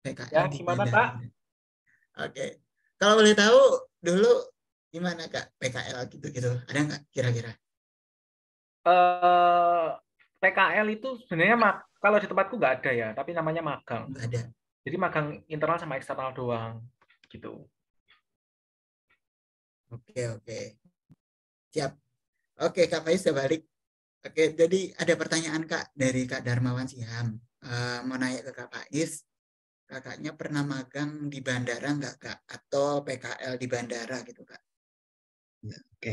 Ya, PKL di gimana bandara. Pak? Oke. Kalau boleh tahu dulu gimana Kak PKL gitu-gitu? Ada nggak kira-kira? Eh, PKL itu sebenarnya kalau di tempatku nggak ada ya, tapi namanya magang. Nggak ada. Jadi magang internal sama eksternal doang, gitu. Oke, oke. Siap. Oke, Kak Faiz sudah balik. Oke, jadi ada pertanyaan Kak dari Kak Darmawan Siham. Mau nanya ke Kak Faiz, kakaknya pernah magang di bandara nggak Kak? Atau PKL di bandara gitu Kak? Ya, oke.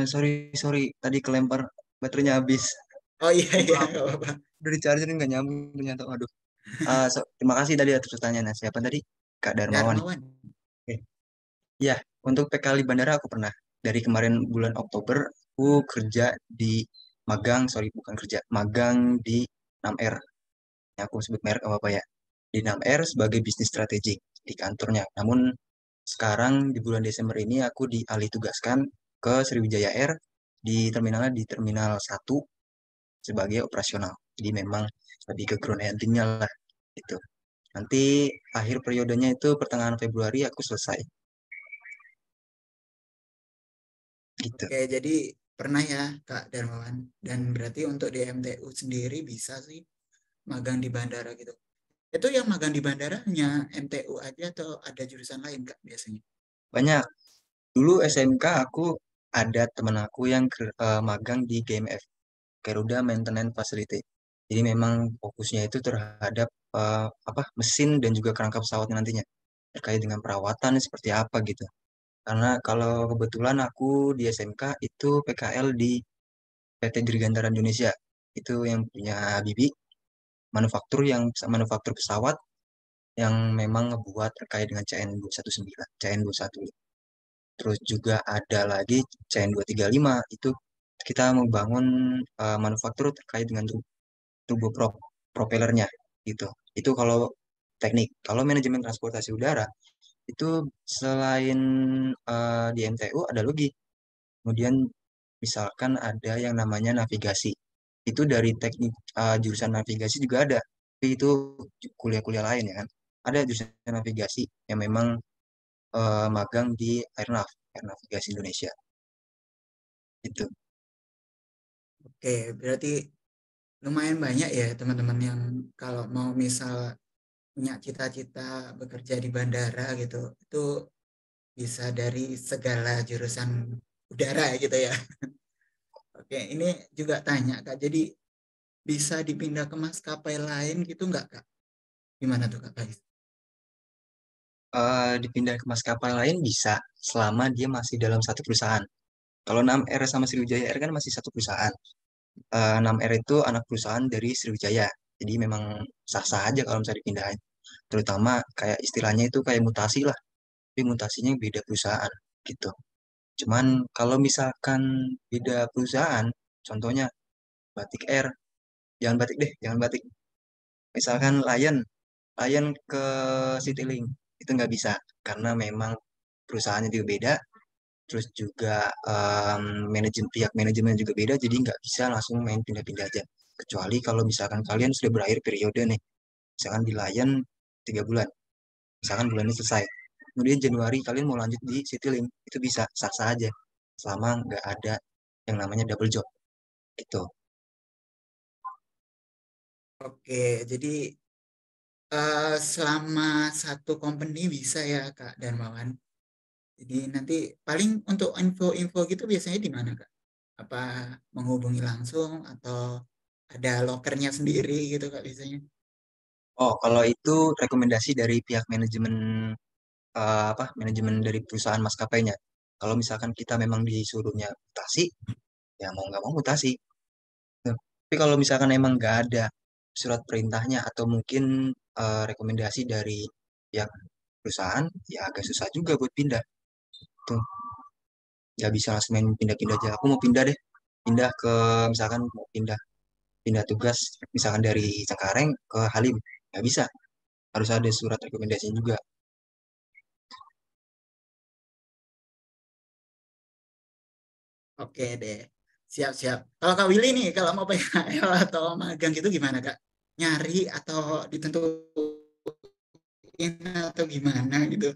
Sorry, tadi kelempar baterainya habis. Oh iya, iya, Maaf, nggak apa-apa. udah di charger nggak nyambung ternyata. Aduh. Terima kasih tadi atas pertanyaannya. Siapa tadi? Kak Darmawan. Darmawan. Oke. Ya, untuk PKL di bandara aku pernah. Dari kemarin bulan Oktober, aku kerja di sorry bukan kerja, magang di 6R. Ya, aku sebut merek apa ya. Di 6R sebagai bisnis strategik di kantornya. Namun sekarang di bulan Desember ini aku dialih tugaskan ke Sriwijaya Air di Terminal 1 sebagai operasional. Jadi memang lebih ke ground handlingnya lah gitu. Nanti akhir periodenya itu pertengahan Februari aku selesai gitu. Oke, jadi pernah ya Kak Darmawan. Dan berarti untuk di MTU sendiri bisa sih magang di bandara gitu. Itu yang magang di bandara hanya MTU aja atau ada jurusan lain Kak biasanya? Banyak. Dulu SMK aku ada teman aku yang magang di GMF, Garuda Maintenance Facility. Jadi memang fokusnya itu terhadap mesin dan juga kerangka pesawat nantinya terkait dengan perawatan seperti apa gitu. Karena kalau kebetulan aku di SMK itu PKL di PT Dirgantara Indonesia. Itu yang punya Bibi, manufaktur pesawat yang memang ngebuat terkait dengan CN219, CN21. Terus juga ada lagi CN235 itu kita membangun manufaktur terkait dengan propellernya gitu. Itu kalau teknik. Kalau manajemen transportasi udara itu selain di MTU ada lagi. Kemudian misalkan ada yang namanya navigasi. Itu dari teknik jurusan navigasi juga ada. Tapi itu kuliah-kuliah lain ya kan. Ada jurusan navigasi yang memang magang di Air Navigasi Indonesia. Itu. Oke, berarti lumayan banyak ya teman-teman yang kalau mau misal punya cita-cita bekerja di bandara gitu, itu bisa dari segala jurusan udara gitu ya. Oke, ini juga tanya Kak, jadi bisa dipindah ke maskapai lain gitu nggak Kak? Gimana tuh Kak Faiz? Dipindah ke maskapai lain bisa selama dia masih dalam satu perusahaan. Kalau 6R sama Sriwijaya R kan masih satu perusahaan. 6R itu anak perusahaan dari Sriwijaya. Jadi memang sah-sah aja kalau misalnya dipindahin. Terutama kayak istilahnya itu kayak mutasi lah. Tapi mutasinya beda perusahaan gitu. Cuman kalau misalkan beda perusahaan, contohnya Batik Air, jangan Batik deh, jangan Batik. Misalkan Lion, Lion ke Citylink, itu nggak bisa. Karena memang perusahaannya juga beda, terus juga pihak manajemen juga beda, jadi nggak bisa langsung main pindah-pindah aja. Kecuali kalau misalkan kalian sudah berakhir periode nih, misalkan di Lion 3 bulan, misalkan bulan ini selesai, kemudian Januari kalian mau lanjut di Citylink, itu bisa sah-sah aja, selama nggak ada yang namanya double job, gitu. Oke, jadi selama satu company bisa ya Kak Darmawan. Jadi nanti paling untuk info-info gitu biasanya di mana Kak? Apa menghubungi langsung atau ada lokernya sendiri gitu Kak biasanya? Oh, kalau itu rekomendasi dari pihak manajemen manajemen dari perusahaan maskapainya. Kalau misalkan kita memang disuruhnya mutasi, ya mau nggak mau mutasi. Nah, tapi kalau misalkan emang nggak ada surat perintahnya atau mungkin rekomendasi dari pihak perusahaan, ya agak susah juga buat pindah. Tuh, nggak bisa langsung main pindah-pindah aja. Aku mau pindah deh, pindah ke misalkan mau pindah pindah tugas, misalkan dari Cengkareng ke Halim, nggak bisa. Harus ada surat rekomendasi juga. Oke deh, siap-siap. Kalau Kak Willy nih, kalau mau PKL atau magang gitu gimana Kak? Nyari atau ditentuin atau gimana gitu?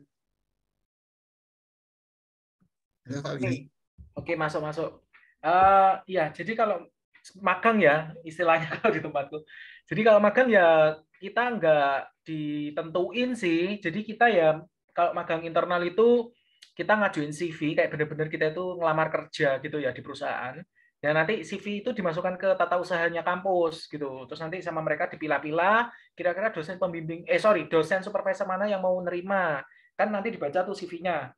Halo Kak Oke, Willy. oke, masuk. Ya, jadi kalau magang ya, istilahnya kalau di tempatku. Jadi kalau magang ya kita nggak ditentuin sih. Jadi kita ya kalau magang internal itu kita ngajuin CV kayak benar-benar kita itu ngelamar kerja gitu ya di perusahaan. Ya nanti CV itu dimasukkan ke tata usahanya kampus gitu. Terus nanti sama mereka dipilah-pilah kira-kira dosen supervisor mana yang mau nerima. Kan nanti dibaca tuh CV-nya.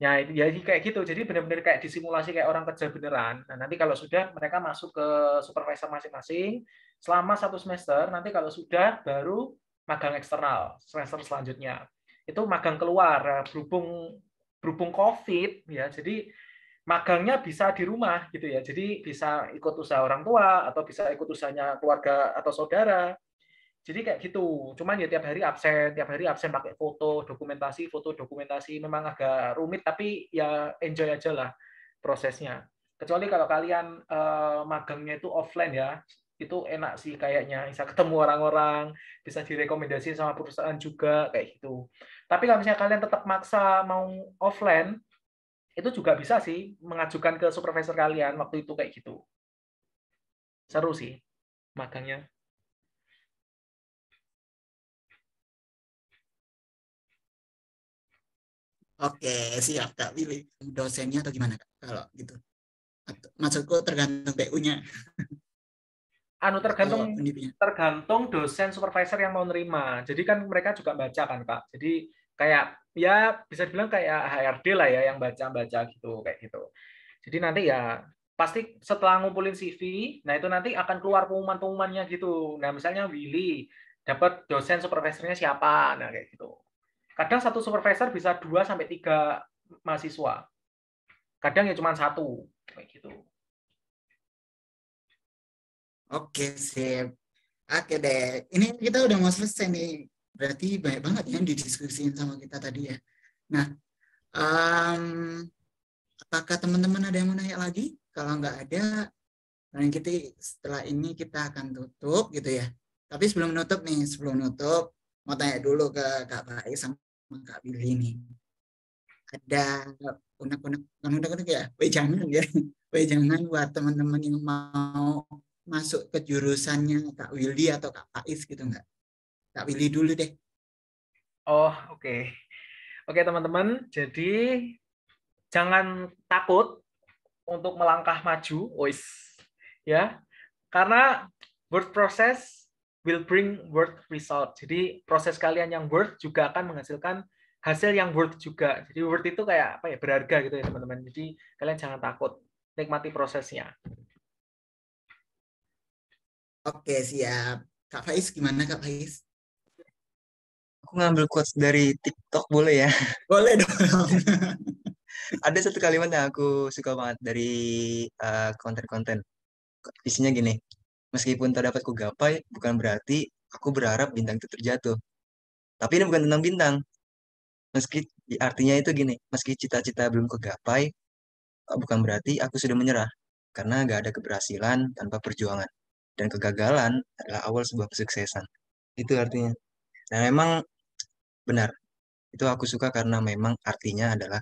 Ya, itu ya kayak gitu. Jadi benar-benar kayak disimulasi kayak orang kerja beneran. Nah, nanti kalau sudah mereka masuk ke supervisor masing-masing selama 1 semester, nanti kalau sudah baru magang eksternal semester selanjutnya. Itu magang keluar. Nah, berhubung COVID ya. Jadi magangnya bisa di rumah gitu ya. Jadi bisa ikut usaha orang tua atau bisa ikut usahanya keluarga atau saudara. Jadi kayak gitu. Cuman ya tiap hari absen pakai foto dokumentasi memang agak rumit tapi ya enjoy aja lah prosesnya. Kecuali kalau kalian magangnya itu offline ya, itu enak sih kayaknya. Bisa ketemu orang-orang, bisa direkomendasiin sama perusahaan juga kayak gitu. Tapi kalau misalnya kalian tetap maksa mau offline, itu juga bisa sih mengajukan ke supervisor kalian waktu itu kayak gitu. Seru sih magangnya. Oke, siap Kak Willy. Dosennya atau gimana Kak? Kalau gitu. Maksudku tergantung PU-nya atau Tergantung pendirinya. tergantung dosen supervisor yang mau nerima. Jadi kan mereka juga baca kan Kak. Jadi kayak ya bisa dibilang kayak HRD lah ya yang baca-baca gitu kayak gitu. Jadi nanti ya pasti setelah ngumpulin CV, nah itu nanti akan keluar pengumuman-pengumumannya gitu. Nah misalnya Willy dapat dosen supervisornya siapa, nah kayak gitu. Kadang satu supervisor bisa 2 sampai 3 mahasiswa. Kadang ya cuma 1 kayak gitu. Oke, sip. Oke deh. Ini kita udah mau selesai nih. Berarti banyak banget yang didiskusiin sama kita tadi ya. Nah, em, apakah teman-teman ada yang mau nanya lagi? Kalau nggak ada, paling kita setelah ini kita akan tutup gitu ya. Tapi sebelum nutup, mau tanya dulu ke Kak Faiz sama Kak Billy nih. Ada unek-unek ya, wejangan ya. Wejangan buat teman-teman yang mau masuk ke jurusannya Kak Willy atau Kak Faiz gitu nggak? Kak Willy dulu deh. Oh, oke. Oke, teman-teman. Jadi jangan takut untuk melangkah maju, ya, karena word process will bring word result. Jadi proses kalian yang word juga akan menghasilkan hasil yang worth juga. Jadi worth itu kayak apa ya, berharga gitu ya teman-teman. Jadi kalian jangan takut, nikmati prosesnya. Oke, siap. Kak Faiz, gimana Kak Faiz? Aku ngambil quotes dari TikTok boleh ya? Boleh dong. Ada satu kalimat yang aku suka banget dari konten-konten. Isinya gini, meskipun tak dapat kugapai, bukan berarti aku berharap bintang itu terjatuh. Tapi ini bukan tentang bintang. Meski artinya itu gini, meski cita-cita belum kegapai, bukan berarti aku sudah menyerah. Karena gak ada keberhasilan tanpa perjuangan. Dan kegagalan adalah awal sebuah kesuksesan. Itu artinya. Nah, memang benar. Itu aku suka karena memang artinya adalah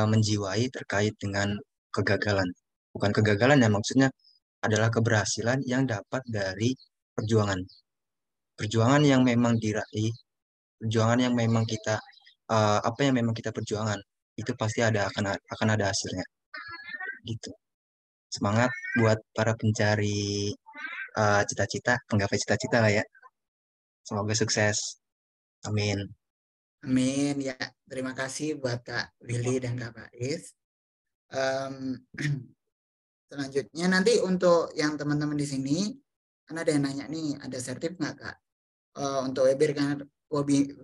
menjiwai terkait dengan kegagalan. Bukan kegagalan ya, maksudnya adalah keberhasilan yang dapat dari perjuangan. Perjuangan yang memang diraih, perjuangan yang memang kita apa yang memang kita perjuangan, itu pasti akan ada hasilnya. Gitu. Semangat buat para pencari cita-cita, penggapai cita-cita lah ya. Semoga sukses. Amin. Amin ya. Terima kasih buat Kak Willy dan Kak Faiz. Selanjutnya nanti untuk yang teman-teman di sini, kan ada yang nanya nih, ada sertif nggak Kak? Untuk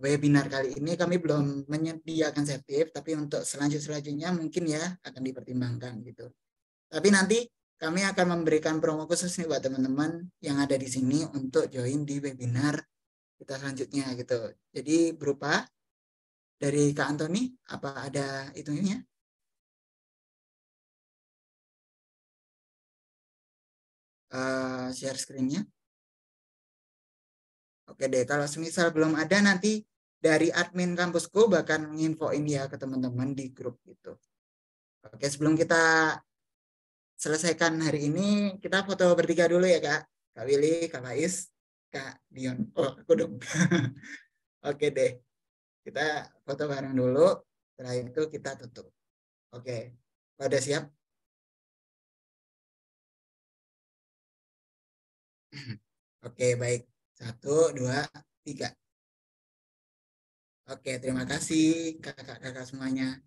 webinar kali ini kami belum menyediakan sertif, tapi untuk selanjutnya mungkin ya akan dipertimbangkan gitu. Tapi nanti kami akan memberikan promo khusus nih buat teman-teman yang ada di sini untuk join di webinar kita selanjutnya gitu. Jadi berupa dari Kak Antoni, apa ada itunya? Share screen-nya. Oke deh, kalau semisal belum ada nanti dari admin kampusku bahkan nginfoin ya ke teman-teman di grup gitu. Oke, sebelum kita selesaikan hari ini, kita foto bertiga dulu ya Kak. Kak Willy, Kak Faiz, Kak Dion. Oh, aku dong. Oke deh, kita foto bareng dulu. Setelah itu kita tutup. Oke, pada siap? Oke, baik. 1, 2, 3. Oke, terima kasih kakak-kakak semuanya.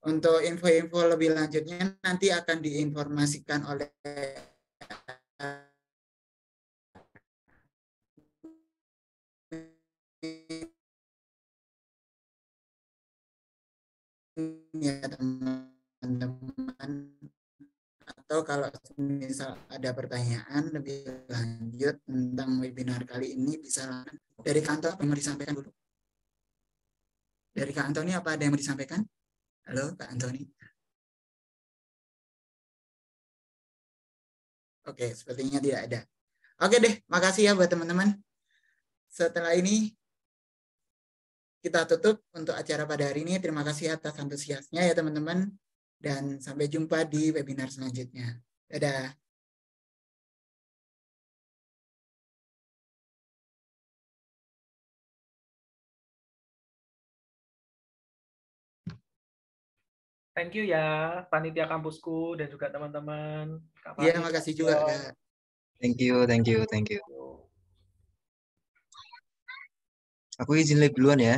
Untuk info-info lebih lanjutnya nanti akan diinformasikan oleh ya teman-teman, atau kalau misal ada pertanyaan lebih lanjut tentang webinar kali ini bisa dari kantor. Apa yang mau disampaikan dulu? Dari Kak Antoni apa ada yang mau disampaikan? Halo Kak Antoni. Oke, sepertinya tidak ada. Oke deh, makasih ya buat teman-teman. Setelah ini kita tutup untuk acara pada hari ini. Terima kasih atas antusiasnya ya teman-teman. Dan sampai jumpa di webinar selanjutnya. Dadah. Thank you ya, panitia kampusku dan juga teman-teman. Iya, makasih juga Kak. Thank you, thank you, thank you. Aku izin live duluan ya.